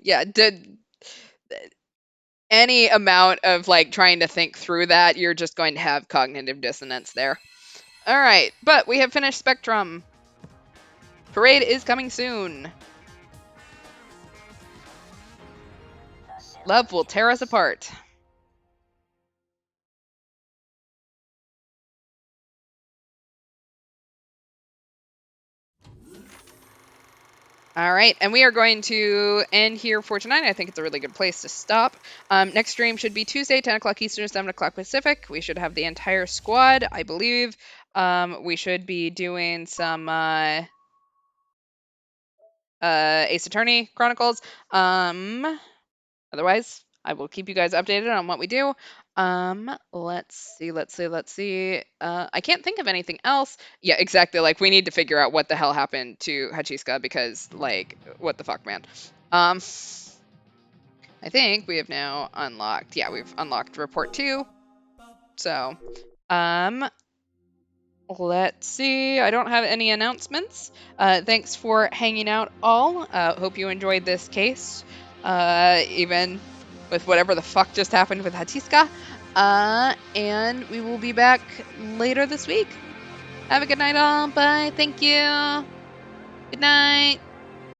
Yeah, any amount of like trying to think through that, you're just going to have cognitive dissonance there. All right, but we have finished Spectrum. Parade is coming soon. Love will tear us apart. All right, and we are going to end here for tonight. I think it's a really good place to stop. Next stream should be Tuesday, 10 o'clock Eastern, 7 o'clock Pacific. We should have the entire squad, I believe. We should be doing some Ace Attorney Chronicles. Otherwise, I will keep you guys updated on what we do. Let's see. I can't think of anything else. Yeah, exactly. Like, we need to figure out what the hell happened to Hachiska because, like, what the fuck, man. I think we have now unlocked. Yeah, we've unlocked Report 2. So, let's see. I don't have any announcements. Thanks for hanging out, all. Hope you enjoyed this case. Even with whatever the fuck just happened with Hatiska. And we will be back later this week. Have a good night, all. Bye. Thank you. Good night.